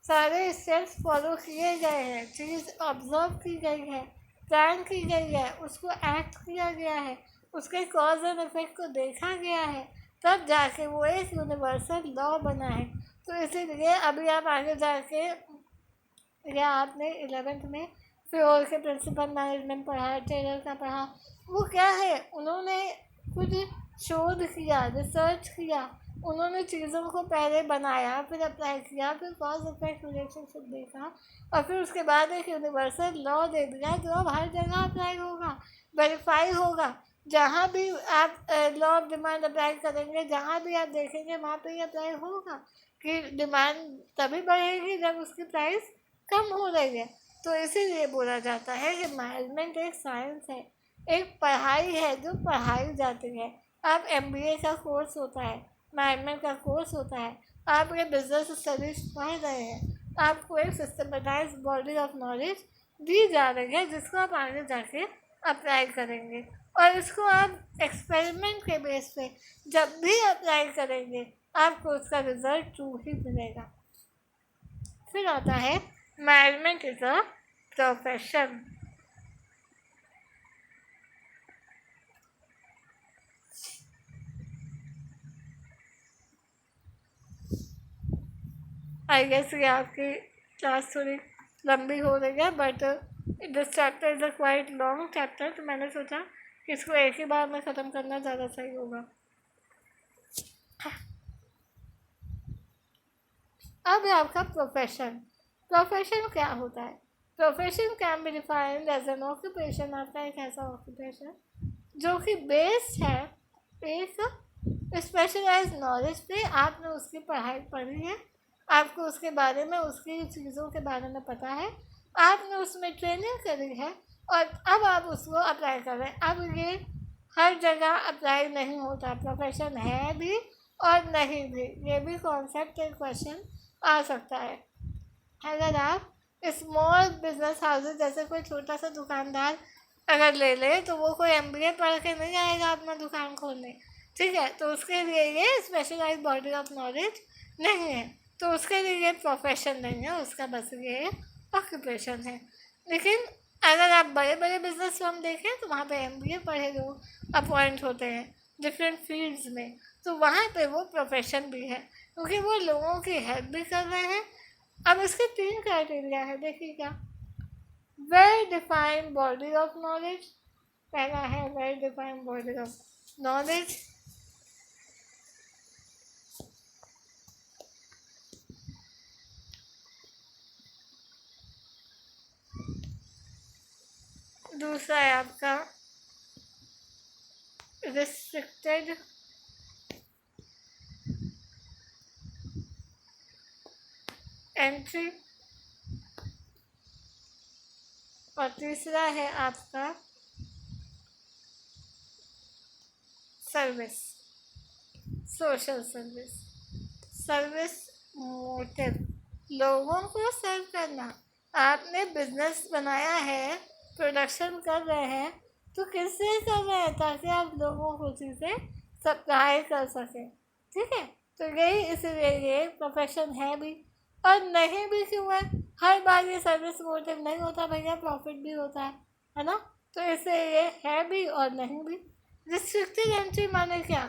सारे स्टेप्स फॉलो किए गए हैं, चीज़ ऑब्जर्व की गई है, प्लान की गई है, उसको एक्ट किया गया है, उसके कॉज एंड इफेक्ट को देखा गया है, तब जाके वो एक यूनिवर्सल लॉ बना है। तो इसीलिए अभी आप आगे जाके, या आपने 11th में फ्योर के प्रिंसिपल मैनेजमेंट पढ़ा, टेलर का पढ़ा, वो क्या है, उन्होंने कुछ शोध किया, रिसर्च किया, उन्होंने चीज़ों को पहले बनाया, फिर अप्लाई किया, फिर कॉज इफेक्ट रिलेशनशिप देखा, और फिर उसके बाद एक यूनिवर्सल लॉ दे दिया जो अब हर जगह अप्लाई होगा, वेरीफाई होगा। जहाँ भी आप लॉ ऑफ डिमांड अप्लाई करेंगे, जहाँ भी आप देखेंगे, वहाँ पे ही अप्लाई होगा कि डिमांड तभी बढ़ेगी जब उसकी प्राइस कम हो रही है। तो इसीलिए बोला जाता है कि मैनेजमेंट एक साइंस है, एक पढ़ाई है जो पढ़ाई जाती है। आप MBA का कोर्स होता है, मैनेजमेंट का कोर्स होता है, आप ये बिजनेस स्टडीज पढ़ रहे हैं, आपको एक सिस्टमेटाइज्ड बॉडी ऑफ नॉलेज दी जा रही है जिसको आप आगे जाके अप्लाई करेंगे, और इसको आप एक्सपेरिमेंट के बेस पे जब भी अप्लाई करेंगे आपको उसका रिजल्ट ट्रू ही मिलेगा। फिर आता है management is a profession. I guess ये आपकी क्लास थोड़ी लंबी हो रही है, but this chapter is a quite long chapter, तो मैंने सोचा कि इसको एक ही बार में ख़त्म करना ज़्यादा सही होगा। अब है आपका प्रोफेशन। प्रोफेशन क्या होता है? Profession can be defined as an occupation. आपका एक ऐसा ऑक्यूपेशन जो कि बेस्ड है एक स्पेशलाइज नॉलेज पे, आपने उसकी पढ़ाई पढ़ी है, आपको उसके बारे में, उसकी चीज़ों के बारे में पता है, आपने उसमें ट्रेनिंग करी है, और अब आप उसको अप्लाई कर रहे हैं। अब ये हर जगह अप्लाई नहीं होता, प्रोफेशन है भी और नहीं भी, ये भी कॉन्सेप्ट एक क्वेश्चन आ सकता है। अगर आप स्मॉल बिजनेस हाउसेस, जैसे कोई छोटा सा दुकानदार अगर ले ले, तो वो कोई MBA पढ़ के नहीं आएगा अपना दुकान खोलने। ठीक है, तो उसके लिए ये स्पेशलाइज बॉडी ऑफ नॉलेज नहीं है, तो उसके लिए ये प्रोफेशन नहीं है, उसका बस ये ऑक्यूपेशन है। लेकिन अगर आप बड़े बड़े बिजनेस फर्म देखें तो वहाँ पे MBA पढ़े लोग अपॉइंट होते हैं डिफरेंट फील्ड्स में, तो वहाँ पे वो प्रोफेशन भी है, क्योंकि वो लोगों की हेल्प भी कर रहे हैं। अब इसके 3 क्राइटेरिया है, देखिएगा। Well defined body of knowledge, पहला है well defined body of knowledge. दूसरा है आपका रिस्ट्रिक्टेड एंट्री, और तीसरा है आपका service, social service. Service motive, लोगों को सर्व करना। आपने बिजनेस बनाया है, प्रोडक्शन कर रहे हैं, तो किससे कर रहे हैं? ताकि आप लोगों को चीज़ें सप्लाई कर सकें। ठीक है, तो यही इसलिए ये प्रोफेशन है भी, और नहीं भी क्यों है? हर बार ये सर्विस मोटिव नहीं होता भैया, प्रॉफिट भी होता है ना? तो इससे ये है भी और नहीं भी। रिस्ट्रिक्टेड एंट्री माने क्या?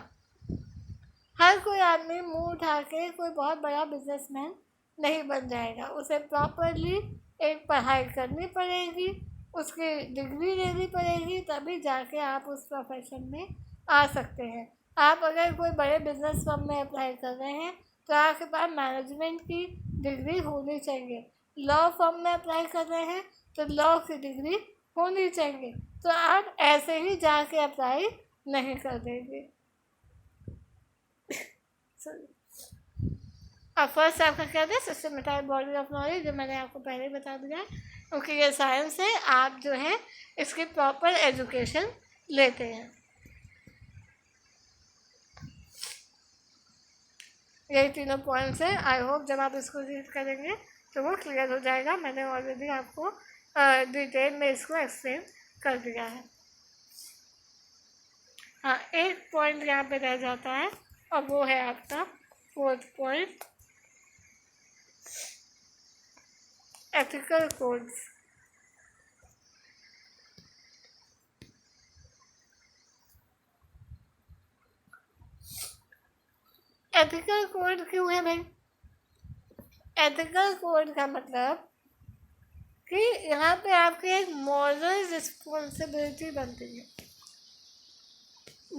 हर कोई आदमी मुंह उठा के कोई बहुत बड़ा बिजनेसमैन नहीं बन जाएगा, उसे प्रॉपरली एक पढ़ाई करनी पड़ेगी, उसकी डिग्री लेनी पड़ेगी, तभी जाके आप उस प्रोफेशन में आ सकते हैं। आप अगर कोई बड़े बिजनेस फर्म में अप्लाई कर रहे हैं तो आपके पास मैनेजमेंट की डिग्री होनी चाहिए। लॉ फर्म में अप्लाई कर रहे हैं तो लॉ की डिग्री होनी चाहिए। तो आप ऐसे ही जाके अप्लाई नहीं कर देंगे। अब फर्स्ट आपका क्या था, सिस्टमेटाइज बॉडी ऑफ नॉलेज, जो मैंने आपको पहले ही बता दिया है, क्योंकि ये साइंस है। आप जो है इसकी प्रॉपर एजुकेशन लेते हैं। यही तीनों पॉइंट्स हैं। आई होप जब आप इसको रीड करेंगे तो वो क्लियर हो जाएगा। मैंने ऑलरेडी आपको डिटेल में इसको एक्सप्लेन कर दिया है। हाँ, एक पॉइंट यहाँ पे रह जाता है और वो है आपका fourth point, ethical codes. Ethical code क्यों है भाई? एथिकल कोड का मतलब कि यहाँ पे आपकी एक मॉरल रिस्पॉन्सिबिलिटी बनती है।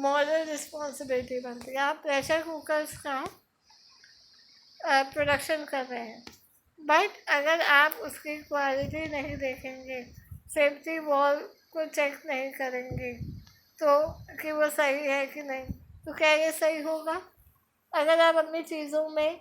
मॉरल रिस्पॉन्सिबिलिटी बनती है। आप प्रेशर कुकर्स का प्रोडक्शन कर रहे हैं, बट अगर आप उसकी क्वालिटी नहीं देखेंगे, सेफ्टी वॉल को चेक नहीं करेंगे तो कि वो सही है कि नहीं, तो क्या ये सही होगा? अगर आप अपनी चीज़ों में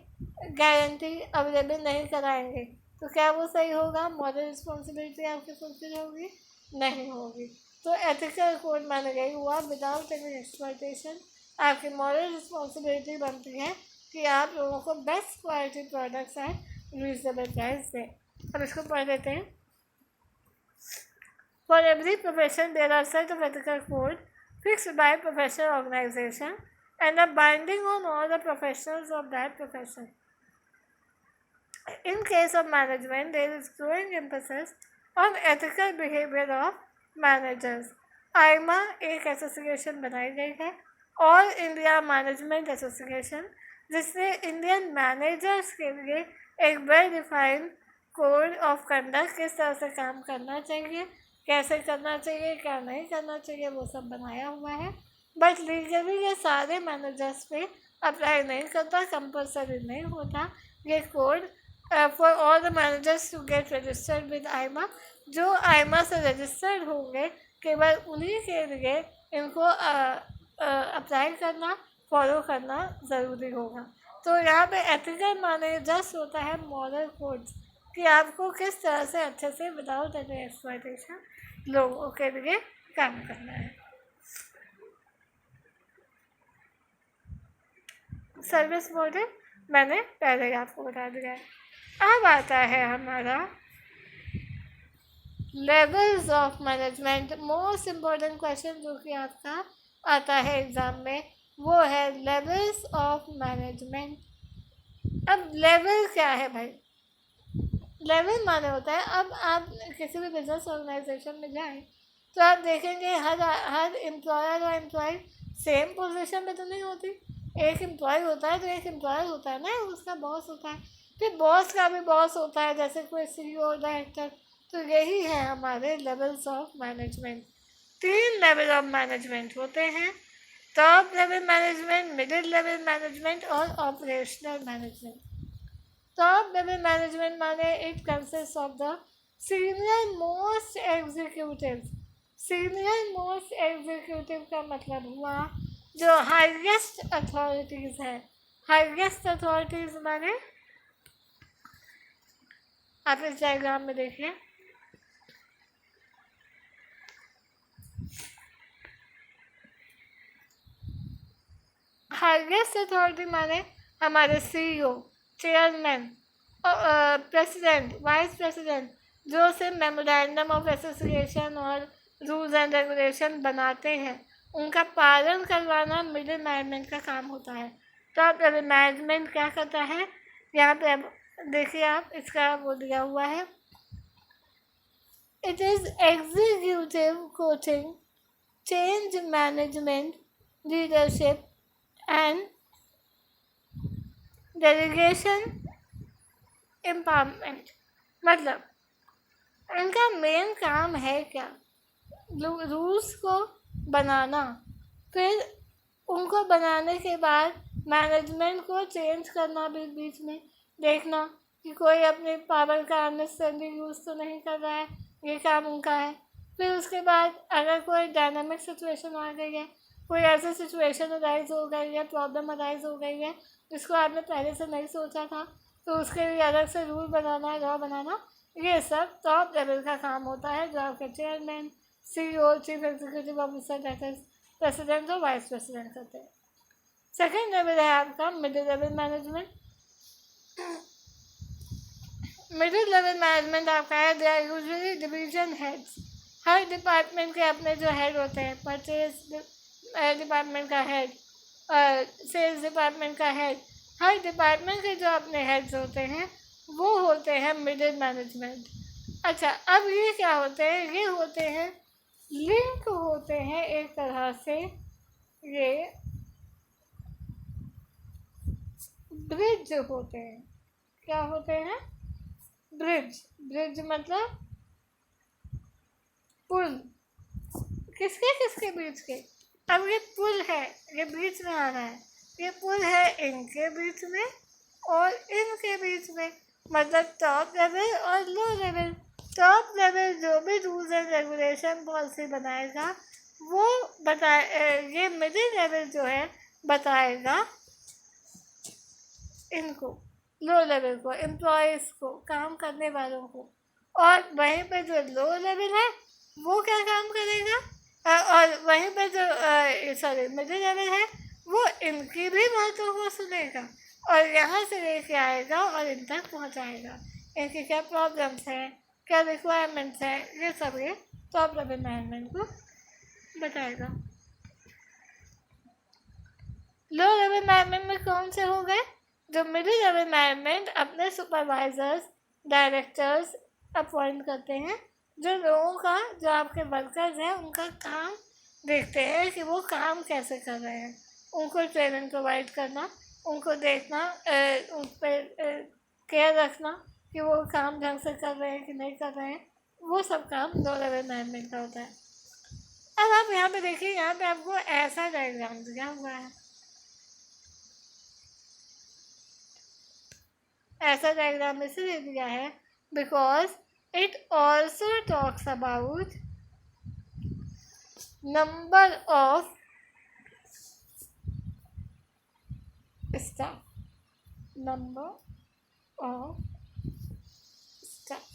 गारंटी अवेलेबल नहीं कराएंगे तो क्या वो सही होगा? मॉरल रिस्पॉन्सिबिलिटी आपकी फुलफिल होगी? नहीं होगी। तो एथिकल कोड माना गया हुआ विदाउट एनी एक्सप्लॉयटेशन आपकी मॉरल रिस्पॉन्सिबिलिटी बनती है कि आप लोगों को best quality products and reasonable price दें। अब इसको पढ़ लेते हैं। For every profession there are set of ethical code fixed by professional organization and are binding on all the professionals of that profession. In case of management, there is growing emphasis on ethical behavior of managers. आइमा एक association बनाई गई है, all India management association, जिसने Indian managers के लिए एक well defined code of conduct, किस तरह से काम करना चाहिए, कैसे करना चाहिए, क्या नहीं करना चाहिए, वो सब बनाया हुआ है। बट लीगली ये सारे मैनेजर्स पे अप्लाई नहीं करता, कंपलसरी नहीं होता ये code for all the managers to get registered with AIMA. जो आइमा से रजिस्टर्ड होंगे केवल उन्हीं के लिए इनको अप्लाई करना, फॉलो करना ज़रूरी होगा। तो यहाँ पे एथिकल माने जस्ट होता है मॉरल कोड्स, कि आपको किस तरह से अच्छे से विदाउट एनी एक्सप्लॉयटेशन लोगों के लिए काम करना है। सर्विस मॉडल मैंने पहले ही आपको बता दिया है। अब आता है हमारा levels of management. Most important question जो कि आपका आता है एग्ज़ाम में, वो है लेवल्स ऑफ मैनेजमेंट। अब लेवल क्या है भाई? लेवल माने होता है, अब आप किसी भी बिजनेस ऑर्गेनाइजेशन में जाएं तो आप देखेंगे हर एम्प्लॉयर और एम्प्लॉय सेम पोजीशन में तो नहीं होती। एक एम्प्लॉय होता है तो एक एम्प्लॉयर होता है ना, उसका बॉस होता है, फिर बॉस का भी बॉस होता है, जैसे कोई CEO डायरेक्टर। तो यही है हमारे levels of management. 3 level of management होते हैं, top level management, middle level management और operational management. Top level management माने it consist of the senior most executive. Senior most executive का मतलब हुआ जो हाईएस्ट अथॉरिटीज़ है। हाईएस्ट अथॉरिटीज़ माने आप इस डायग्राम में देखिए, हाईएस्ट अथॉरिटी माने हमारे CEO, chairman, president, vice president, जो से मेमोरेंडम ऑफ एसोसिएशन और रूल्स एंड रेगुलेशन बनाते हैं, उनका पालन करवाना मिडिल मैनेजमेंट का काम होता है। तो अब मैनेजमेंट क्या करता है, यहाँ पे अब देखिए आप, इसका वो दिया हुआ है, it is executive coaching, change management, leadership and delegation empowerment. मतलब इनका मेन काम है क्या? रूल्स को बनाना, फिर उनको बनाने के बाद मैनेजमेंट को चेंज करना, बीच बीच में देखना कि कोई अपने पावर का अननेसेसरी यूज़ तो नहीं कर रहा है, ये काम उनका है। फिर उसके बाद अगर कोई डायनामिक सिचुएशन आ गई है, कोई ऐसी सिचुएशन अराइज हो गई है, प्रॉब्लम अराइज हो गई है जिसको आपने पहले से नहीं सोचा था, तो उसके लिए अलग से रूल बनाना, लॉ बनाना, ये सब टॉप लेवल का काम होता है, जो आपके chairman, CEO, chief executive officer, that is president और वाइस प्रेसिडेंट करते हैं। सेकेंड लेवल है आपका middle level management. Middle level management आपका है, they are usually division heads. हर डिपार्टमेंट के अपने जो हेड होते हैं, परचेज डिपार्टमेंट का हेड, सेल्स डिपार्टमेंट का हेड, हर डिपार्टमेंट के जो अपने हेड्स होते हैं वो होते हैं मिडिल मैनेजमेंट। अच्छा, अब ये क्या होते हैं? ये होते हैं लिंक होते हैं एक तरह से, ये ब्रिज होते हैं। क्या होते हैं? ब्रिज। ब्रिज मतलब पुल। किसके किसके बीच के? अब ये पुल है, ये बीच में आ रहा है, ये पुल है इनके बीच में और इनके बीच में, मतलब टॉप लेवल और लो लेवल। टॉप लेवल जो भी रूल्स एंड रेगुलेशन पॉलिसी बनाएगा वो ये मिडिल लेवल जो है बताएगा इनको, लो लेवल को, एम्प्लॉयज़ को, काम करने वालों को। और वहीं पे जो लो लेवल है वो क्या काम करेगा, और वहीं पे जो मिडिल लेवल है वो इनकी भी बातों को सुनेगा और यहाँ से लेके आएगा और इन तक पहुँचाएगा। इनकी क्या प्रॉब्लम्स हैं, क्या रिक्वायरमेंट्स हैं, ये सब ये टॉप लेवल मैनेजमेंट को बताएगा। लो लेवल मैनेजमेंट में कौन से हो गए? जो मिडिल लेवल मैनेजमेंट अपने सुपरवाइजर्स, डायरेक्टर्स अपॉइंट करते हैं, जो लोगों का, जो आपके वर्कर्स हैं उनका काम देखते हैं कि वो काम कैसे कर रहे हैं, उनको ट्रेनिंग प्रोवाइड करना, उनको देखना, उन पर केयर रखना कि वो काम ढंग से कर रहे हैं कि नहीं कर रहे हैं, वो सब काम लो लेवल मैनेजमेंट का होता है। अब आप यहाँ पे देखिए, यहाँ पे आपको ऐसा डायग्राम दिया हुआ है, ऐसा डायग्राम इसलिए दिया है because it also talks about number of staff, number of staff.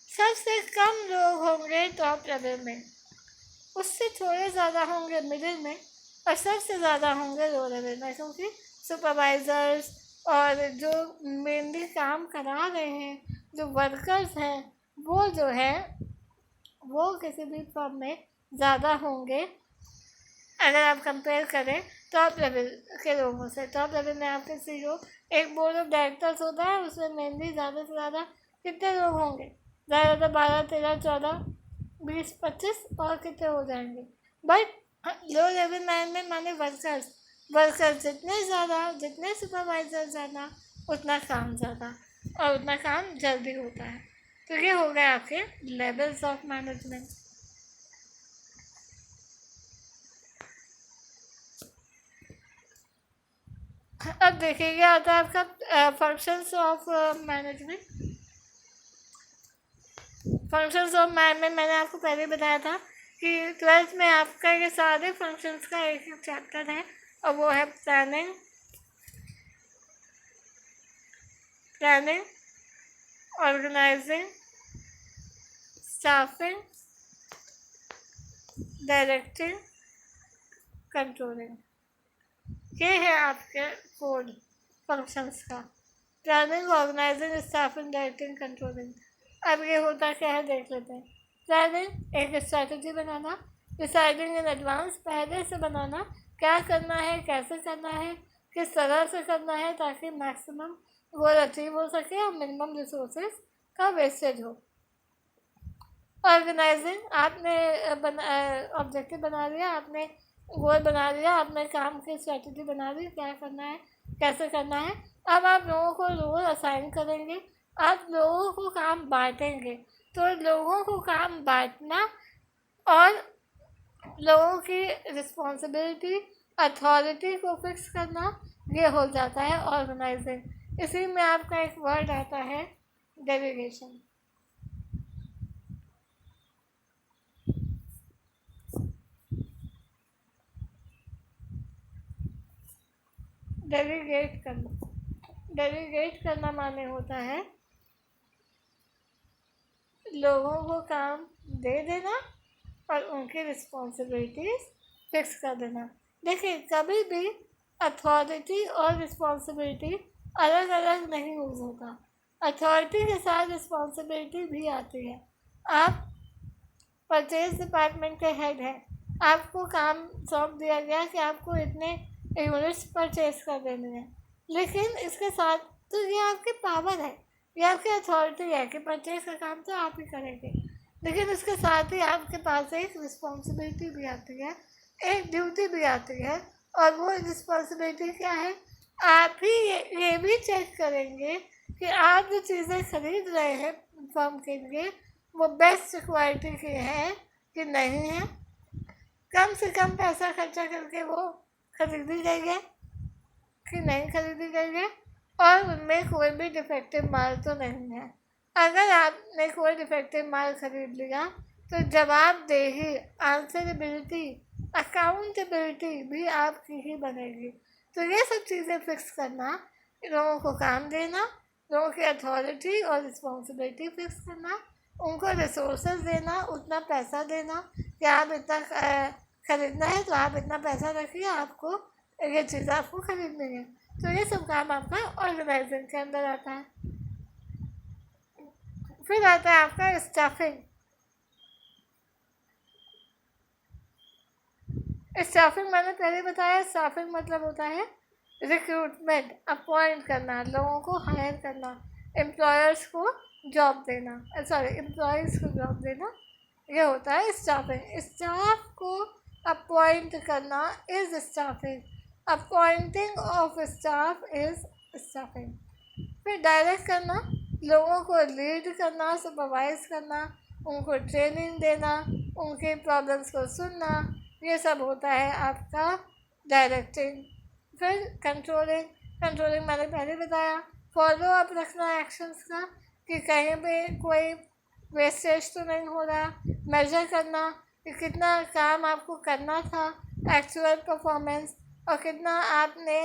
सबसे कम लोग होंगे टॉप लेवल में, उससे थोड़े ज़्यादा होंगे मिडिल में और सबसे ज़्यादा होंगे लो लेवल में, क्योंकि सुपरवाइज़र्स और जो मेनली काम करा रहे हैं, जो वर्कर्स हैं, वो जो है वो किसी भी फॉर्म में ज़्यादा होंगे अगर आप कंपेयर करें टॉप लेवल के लोगों से। टॉप लेवल में आपके CEO, एक बोर्ड ऑफ डायरेक्टर्स होता है, उसमें मेनली ज़्यादा से ज़्यादा कितने लोग होंगे? ज़्यादा 12, 13, 14, 20, 25 और कितने हो जाएंगे। बट लो लेवल मैनेजमेंट माने वर्कर्स जितने ज़्यादा, जितने सुपरवाइजर ज़्यादा, उतना काम ज़्यादा और उतना काम जल्दी होता है। तो ये हो गए आपके लेवल्स ऑफ मैनेजमेंट। अब देखिए क्या आता है आपका functions of management. Functions of management मैंने आपको पहले बताया था कि 12th में आपका ये सारे फंक्शंस का एक एक चैप्टर है और वो है planning, organizing, staffing, directing, controlling. ये है आपके कोड फंक्शंस का, planning, organizing, staffing, directing, controlling. अब ये होता क्या है देख लेते हैं। प्लानिंग, एक strategy banana, deciding in advance, पहले से बनाना, क्या करना है, कैसे करना है, किस तरह से करना है ताकि मैक्सिमम गोल अचीव हो सके और मिनिमम रिसोर्सेज का वेस्टेज हो। ऑर्गेनाइजिंग, आपने ऑब्जेक्टिव बना लिया, आपने गोल बना लिया, आपने काम की स्ट्रैटेजी बना ली, क्या करना है, कैसे करना है, अब आप लोगों को रोल असाइन करेंगे, आप लोगों को काम बांटेंगे। तो लोगों को काम बांटना और लोगों की रिस्पॉन्सिबिलिटी, अथॉरिटी को फिक्स करना, ये हो जाता है ऑर्गेनाइजिंग। इसी में आपका एक वर्ड आता है डेलीगेशन। डेलीगेट करना माने होता है लोगों को काम दे देना और उनकी रिस्पॉन्सिबिलिटीज फिक्स कर देना। देखिए, कभी भी अथॉरिटी और रिस्पॉन्सिबिलिटी अलग अलग नहीं यूज़ होता। अथॉरिटी के साथ रिस्पॉन्सिबिलिटी भी आती है। आप परचेज डिपार्टमेंट के हेड हैं, आपको काम सौंप दिया गया कि आपको इतने यूनिट्स परचेज कर देने हैं, लेकिन इसके साथ तो ये आपकी पावर है, ये आपकी अथॉरिटी है कि परचेज का काम तो आप ही करेंगे, लेकिन इसके साथ ही आपके पास एक रिस्पॉन्सिबिलिटी भी आती है, एक ड्यूटी भी आती है। और वो रिस्पॉन्सिबिलिटी क्या है? आप ही ये भी चेक करेंगे कि आप जो चीज़ें खरीद रहे हैं फर्म के लिए वो बेस्ट क्वालिटी की है कि नहीं है, कम से कम पैसा खर्चा करके वो खरीदी गई है कि नहीं खरीदी गई है, और उनमें कोई भी डिफेक्टिव माल तो नहीं है। अगर आपने कोई डिफेक्टिव माल खरीद लिया तो जवाबदेही, आंसरेबिलिटी, अकाउंटेबिलिटी भी आपकी ही बनेगी। तो ये सब चीज़ें फिक्स करना, लोगों को काम देना, लोगों की अथॉरिटी और रिस्पॉन्सिबिलिटी फिक्स करना, उनको रिसोर्सेज देना, उतना पैसा देना कि आप इतना खरीदना है तो आप इतना पैसा रखिए, आपको ये चीज़ आपको खरीदनी है। तो ये सब काम आपका ऑर्गेनाइजिंग के अंदर आता है। फिर आता है आपका स्टाफिंग। स्टाफिंग मैंने पहले बताया, स्टाफिंग मतलब होता है रिक्रूटमेंट, अपॉइंट करना, लोगों को हायर करना, एम्प्लॉयर्स को जॉब देना, एम्प्लॉयज़ को जॉब देना, ये होता है स्टाफिंग। स्टाफ को अपॉइंट करना is staffing, appointing of staff is staffing. फिर डायरेक्ट करना, लोगों को लीड करना, सुपरवाइज करना, उनको ट्रेनिंग देना, उनके प्रॉब्लम्स को सुनना, ये सब होता है आपका डायरेक्टिंग। फिर कंट्रोलिंग मैंने पहले बताया, फॉलो अप रखना एक्शंस का कि कहीं पे कोई वेस्टेज तो नहीं हो रहा, मेजर करना कि कितना काम आपको करना था, एक्चुअल परफॉर्मेंस, और कितना आपने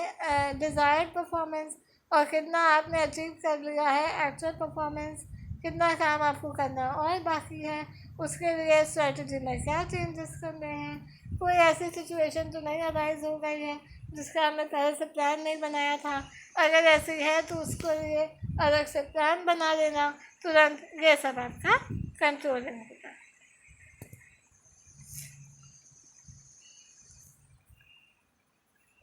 डिज़ायर्ड परफॉर्मेंस, और कितना आपने अचीव कर लिया है एक्चुअल परफॉर्मेंस, कितना काम आपको करना और बाकी है, उसके लिए स्ट्रेटजी में क्या चेंजेस करने हैं, कोई ऐसी सिचुएशन तो नहीं अराइज हो गई है जिसका हमने पहले से प्लान नहीं बनाया था, अगर ऐसी है तो उसको लिए अलग से प्लान बना देना तुरंत, ये सब आपका कंट्रोलिंग होता है।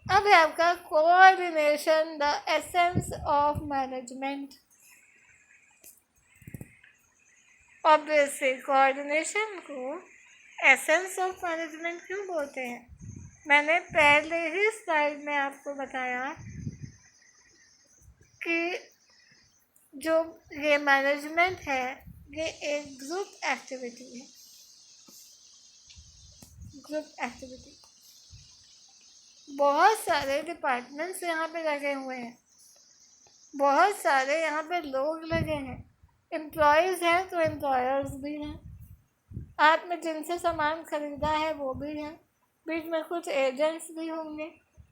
अब है आपका coordination, the essence of management. Obviously coordination को एसेंस ऑफ मैनेजमेंट क्यों बोलते हैं? मैंने पहले ही स्लाइड में आपको बताया कि जो ये मैनेजमेंट है ये एक ग्रुप एक्टिविटी है। बहुत सारे डिपार्टमेंट्स यहाँ पे लगे हुए हैं, बहुत सारे यहाँ पे लोग लगे हैं, एम्प्लॉयज़ हैं तो एम्प्लॉयर्स भी हैं, आपने जिनसे सामान खरीदा है वो भी हैं, बीच में कुछ एजेंट्स भी होंगे,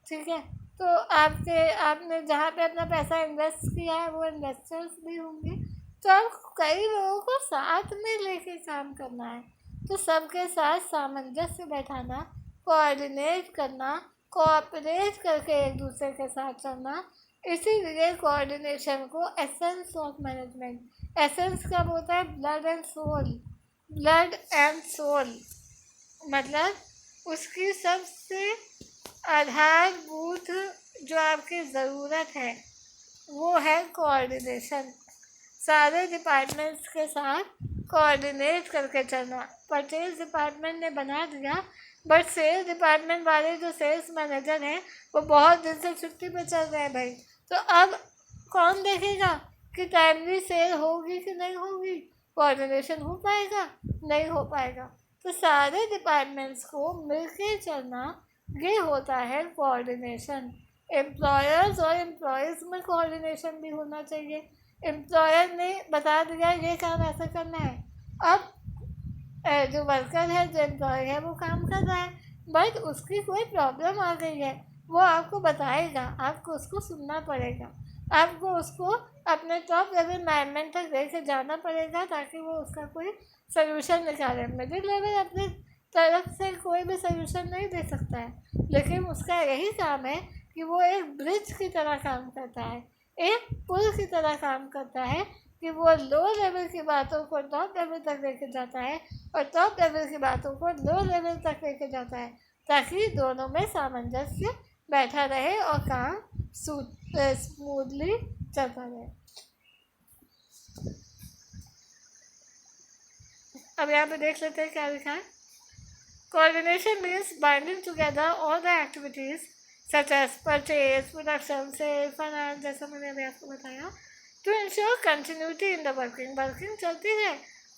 ठीक है। तो आपने जहाँ पे अपना पैसा इन्वेस्ट किया है वो इन्वेस्टर्स भी होंगे। तो आपको कई लोगों को साथ में लेके काम करना है, तो सबके साथ सामंजस्य बैठाना, कोऑर्डिनेट करना, कोऑपरेट करके एक दूसरे के साथ चलना, इसीलिए कोऑर्डिनेशन को एसेंस ऑफ मैनेजमेंट, एसेंस कब होता है? ब्लड एंड सोल, मतलब उसकी सबसे आधारभूत जो आपकी ज़रूरत है वो है कोऑर्डिनेशन, सारे डिपार्टमेंट्स के साथ कोऑर्डिनेट करके चलना। परचेज डिपार्टमेंट ने बना दिया, बट सेल्स डिपार्टमेंट वाले जो सेल्स मैनेजर हैं वो बहुत दिन से छुट्टी पे चल रहे हैं भाई, तो अब कौन देखेगा कि टाइमली सेल होगी कि नहीं होगी, कोऑर्डिनेशन हो पाएगा, नहीं हो पाएगा। तो सारे डिपार्टमेंट्स को मिलके चलना, ये होता है कोऑर्डिनेशन। एम्प्लॉयर्स और एम्प्लॉयज़ में कोऑर्डिनेशन भी होना चाहिए। एम्प्लॉयर ने बता दिया ये काम ऐसा करना है, अब जो वर्कर है, जो एम्प्लॉय है, वो काम कर रहा है, बट उसकी कोई प्रॉब्लम आ गई है, वो आपको बताएगा, आपको उसको सुनना पड़ेगा, आपको उसको अपने टॉप लेवल मैनेजमेंट तक लेके जाना पड़ेगा ताकि वो उसका कोई सोल्यूशन निकाले। मिडिल लेवल अपनी तरफ से कोई भी सोल्यूशन नहीं दे सकता है, लेकिन उसका यही काम है कि वो एक ब्रिज की तरह काम करता है, एक पुल की तरह काम करता है कि वो लो लेवल की बातों को टॉप लेवल तक लेके जाता है और टॉप लेवल की बातों को लो लेवल तक लेके जाता है, ताकि दोनों में सामंजस्य बैठा रहे और काम स्मूथली चलता रहे। अब यहाँ पे देख लेते हैं क्या लिखा है। Coordination means binding together all the activities such as purchase, production, sale, finance, जैसा मैंने अभी आपको बताया, to ensure continuity in the working चलती है।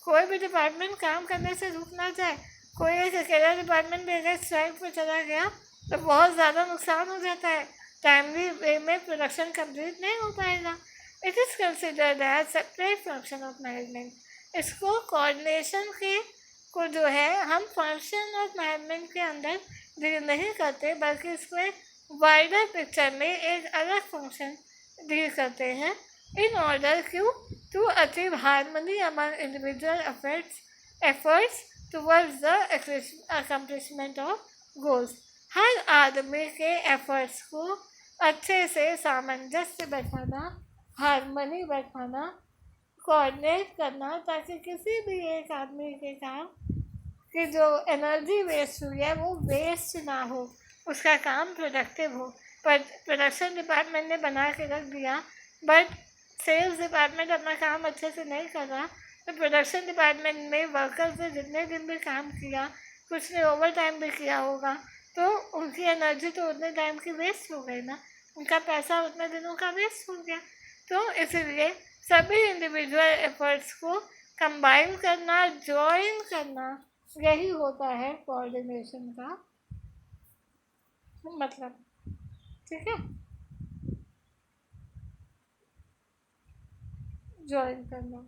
कोई भी डिपार्टमेंट काम करने से रुक ना जाए। कोई एक अकेला डिपार्टमेंट भी अगर स्ट्राइक पर चला गया तो बहुत ज़्यादा नुकसान हो जाता है, टाइमली वे में प्रोडक्शन कंप्लीट नहीं हो पाएगा। It is considered as separate function of management. इसको कोऑर्डिनेशन के को जो है हम फंक्शन ऑफ मैनेजमेंट के अंदर डील नहीं करते, बल्कि इसको एक वाइडर पिक्चर में एक अलग फंक्शन डील करते हैं in order to achieve harmony among individual efforts towards the accomplishment of goals। हर आदमी के एफर्ट्स को अच्छे से सामंजस्य बैठाना, हारमोनी बैठाना, कोऑर्डिनेट करना, ताकि किसी भी एक आदमी के काम की जो एनर्जी वेस्ट हुई है वो वेस्ट ना हो, उसका काम प्रोडक्टिव हो। पर प्रोडक्शन डिपार्टमेंट ने बना के रख दिया, बट सेल्स डिपार्टमेंट अपना काम अच्छे से नहीं कर रहा, तो प्रोडक्शन डिपार्टमेंट में वर्कर्स ने जितने दिन भी काम किया, कुछ ने ओवर टाइम भी किया होगा, तो उनकी एनर्जी तो उतने टाइम की वेस्ट हो गई ना, उनका पैसा उतने दिनों का वेस्ट हो गया। तो इसीलिए सभी इंडिविजुअल एफर्ट्स को कंबाइन करना, जॉइन करना, यही होता है कोऑर्डिनेशन का मतलब। ठीक है, जॉइन करना।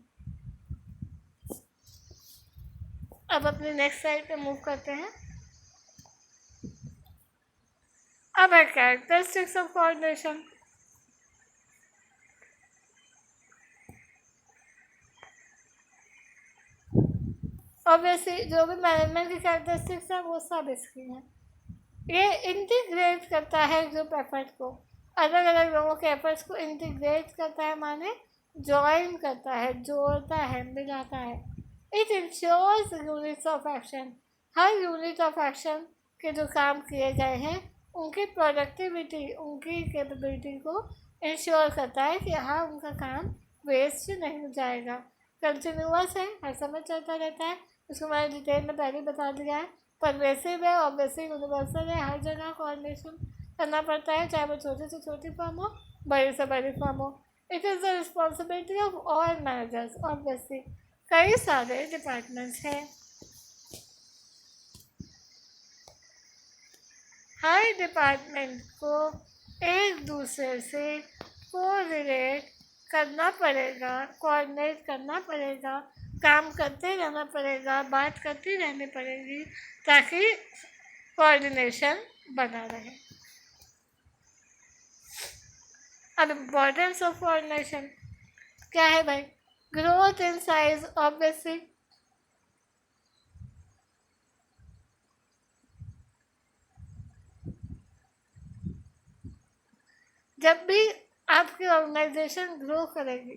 अब अपने नेक्स्ट स्लाइड पे मूव करते हैं। अब है कैरेक्टरिस्टिक्स ऑफ कोऑर्डिनेशन। ऑब्वियसली जो भी मैनेजमेंट की कैरेक्टरिस्टिक्स है वो सब इसकी हैं। ये इंटीग्रेट करता है ग्रुप एफर्ट को, अलग अलग लोगों के एफर्ट्स को इंटीग्रेट करता है, माने जॉइन करता है, जोड़ता है, मिलाता है। It ensures units of action. हर यूनिट ऑफ एक्शन के जो काम किए गए हैं उनकी प्रोडक्टिविटी, उनकी कैपेबिलिटी को इंश्योर करता है कि हाँ उनका काम वेस्ट नहीं जाएगा, कंटिन्यूअस है, हर समय चलता रहता है। उसको मैंने डिटेल में पहले बता दिया है। परवेसिव है, ऑब्वियसली यूनिवर्सल है, हर जगह कोऑर्डिनेशन करना पड़ता है, चाहे वो छोटे से छोटी फर्म हो, बड़ी से बड़ी फर्म हो। It is the responsibility of all managers. Obviously कई सारे डिपार्टमेंट्स हैं, हर डिपार्टमेंट को एक दूसरे से कोरिलेट करना पड़ेगा, कोऑर्डिनेट करना पड़ेगा, काम करते रहना पड़ेगा, बात करती रहनी पड़ेगी, ताकि कोऑर्डिनेशन बना रहे। अब इम्पोर्टेंस ऑफ कोऑर्डिनेशन क्या है भाई? ग्रोथ इन साइज, ऑब्वियसली जब भी आपकी ऑर्गेनाइजेशन ग्रो करेगी,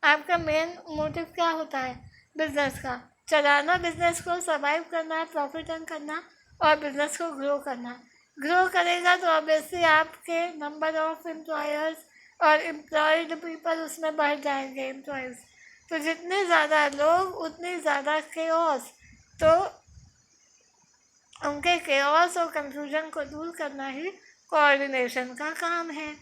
आपका मेन मोटिव क्या होता है? बिजनेस का चलाना, बिजनेस को सर्वाइव करना, प्रॉफिट अर्न करना और बिजनेस को ग्रो करना। ग्रो करेगा तो ऑब्वियसली आपके नंबर ऑफ एम्प्लॉयर्स और एम्प्लॉयड पीपल उसमें बढ़ जाएंगे, एम्प्लॉयज़। तो जितने ज़्यादा लोग उतनी ज़्यादा केओस, तो उनके केओस और कंफ्यूजन को दूर करना ही कोऑर्डिनेशन का काम है।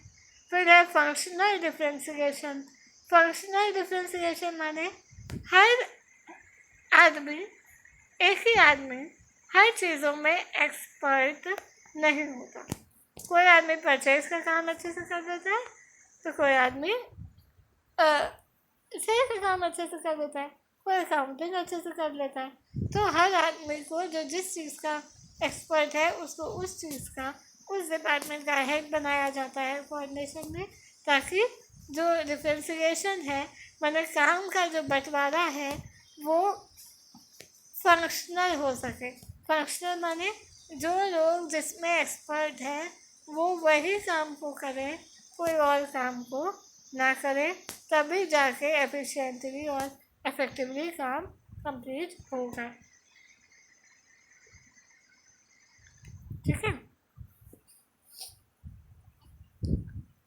फिर है फंक्शनल डिफ्रेंसिएशन। फंक्शनल डिफ्रेंसिएशन माने हर आदमी, एक ही आदमी हर चीज़ों में एक्सपर्ट नहीं होता। कोई आदमी परचेज का काम अच्छे से कर देता है, तो कोई आदमी सेल का काम अच्छे से कर लेता है, कोई अकाउंटिंग अच्छे से कर लेता है। तो हर आदमी को जो जिस चीज़ का एक्सपर्ट है उसको उस चीज़ का, उस डिपार्टमेंट का हेड बनाया जाता है कोऑर्डिनेशन में, ताकि जो डिफरेंशिएशन है माने काम का जो बंटवारा है वो फंक्शनल हो सके। फंक्शनल माने जो लोग जिसमें एक्सपर्ट है वो वही काम को करें, कोई और काम को ना करें, तभी जाके एफिशिएंटली और इफेक्टिवली काम कंप्लीट होगा। ठीक है।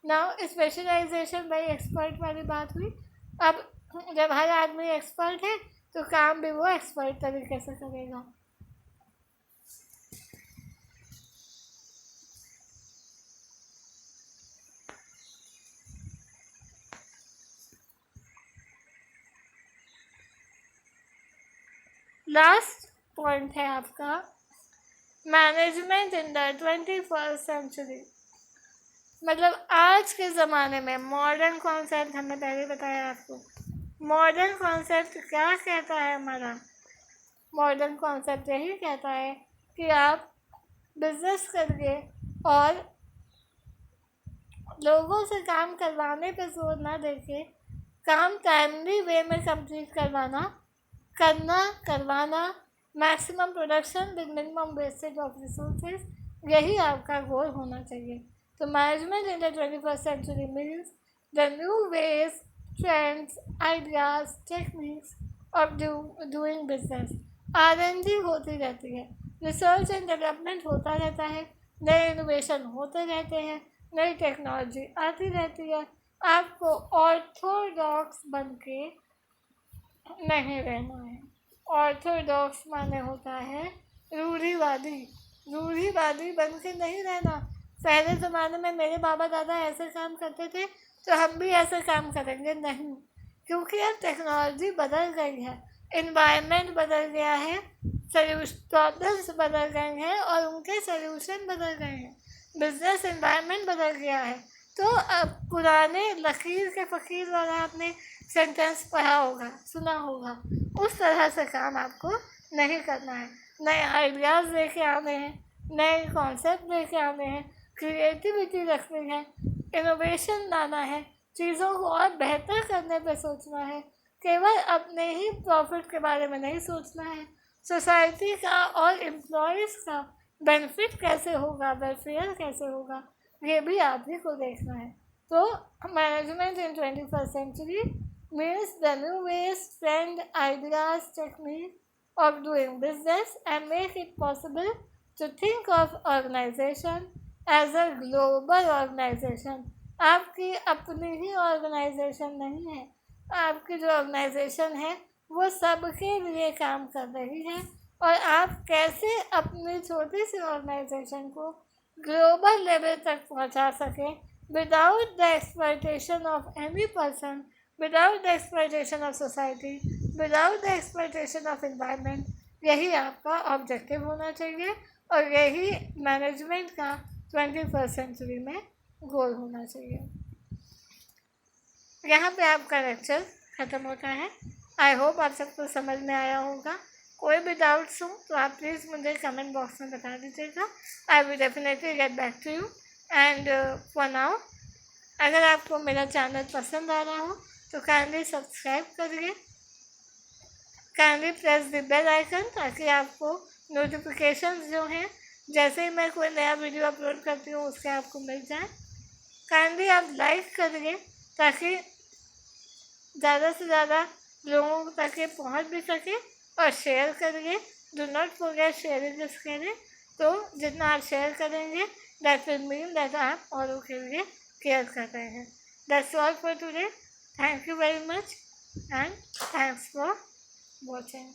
नाउ स्पेशलाइजेशन बाय एक्सपर्ट वाली बात हुई। अब जब हर आदमी एक्सपर्ट है तो काम भी वो एक्सपर्ट तरीके से करेगा। लास्ट पॉइंट है आपका management in the 21st century. मतलब आज के ज़माने में मॉडर्न कॉन्सेप्ट हमने पहले बताया आपको। मॉडर्न कॉन्सेप्ट क्या कहता है हमारा? मॉडर्न कॉन्सेप्ट यही कहता है कि आप बिजनेस करके और लोगों से काम करवाने पर जोर ना देके काम टाइमली वे में कंप्लीट करवाना, maximum production with minimum wastage of resources, यही आपका गोल होना चाहिए। तो management in the 21st century means the new ways, trends, ideas, techniques of doing business. R&D होती रहती है, रिसर्च एंड डेवलपमेंट होता रहता है, नए इनोवेशन होते रहते हैं, नई टेक्नोलॉजी आती रहती है। आपको ऑर्थोडॉक्स बन के नहीं रहना है। ऑर्थोडॉक्स माने होता है रूढ़िवादी। रूढ़िवादी बन के नहीं रहना। पहले ज़माने में मेरे बाबा दादा ऐसे काम करते थे तो हम भी ऐसे काम करेंगे, नहीं, क्योंकि अब टेक्नोलॉजी बदल गई है, इन्वायरमेंट बदल गया है, प्रॉब्लम्स बदल गए हैं और उनके सल्यूशन बदल गए हैं, बिजनेस इन्वायरमेंट बदल गया है। तो अब पुराने लकीर के फ़कीर वाला आपने सेंटेंस पढ़ा होगा, सुना होगा, उस तरह से काम आपको नहीं करना है। नए आइडियाज़ लेके आने हैं, नए कॉन्सेप्ट लेके आने हैं, क्रिएटिविटी रखनी है, इनोवेशन लाना है, चीज़ों को और बेहतर करने पे सोचना है, केवल अपने ही प्रॉफिट के बारे में नहीं सोचना है, सोसाइटी का और एम्प्लॉयज़ का बेनिफिट कैसे होगा, वेलफेयर कैसे होगा, ये भी आप ही को देखना है। तो management in 21st century means the new ways, trend, ideas, technique of doing business and make it possible to think of organization as a global organization। आपकी अपनी ही ऑर्गेनाइजेशन नहीं है, आपकी जो ऑर्गेनाइजेशन है वो सबके लिए काम कर रही है, और आप कैसे अपनी छोटी सी ऑर्गेनाइजेशन को ग्लोबल लेवल तक पहुंचा सकें without the exploitation of any person, without the exploitation of society, without the exploitation of environment, यही आपका ऑब्जेक्टिव होना चाहिए और यही मैनेजमेंट का 21st सेंचुरी में गोल होना चाहिए। यहाँ पे आपका लेक्चर ख़त्म होता है। आई होप आप सबको समझ में आया होगा। कोई भी डाउट्स हो तो आप प्लीज़ मुझे कमेंट बॉक्स में बता दीजिएगा। I will definitely get back to you. And for now, अगर आपको मेरा चैनल पसंद आ रहा हो तो काइंडली सब्सक्राइब करिए, kindly press the bell icon, ताकि आपको नोटिफिकेशंस जो हैं जैसे ही मैं कोई नया वीडियो अपलोड करती हूँ उसके आपको मिल जाए। काइंडली आप लाइक करिए ताकि ज़्यादा से ज़्यादा लोगों तक ये पहुँच भी सके, और शेयर करिए, do not forget sharing is caring. तो जितना आप शेयर करेंगे दैट विल मीन दैट आप औरों के लिए केयर कर रहे हैं। That's all for today. Thank you very much and thanks for watching.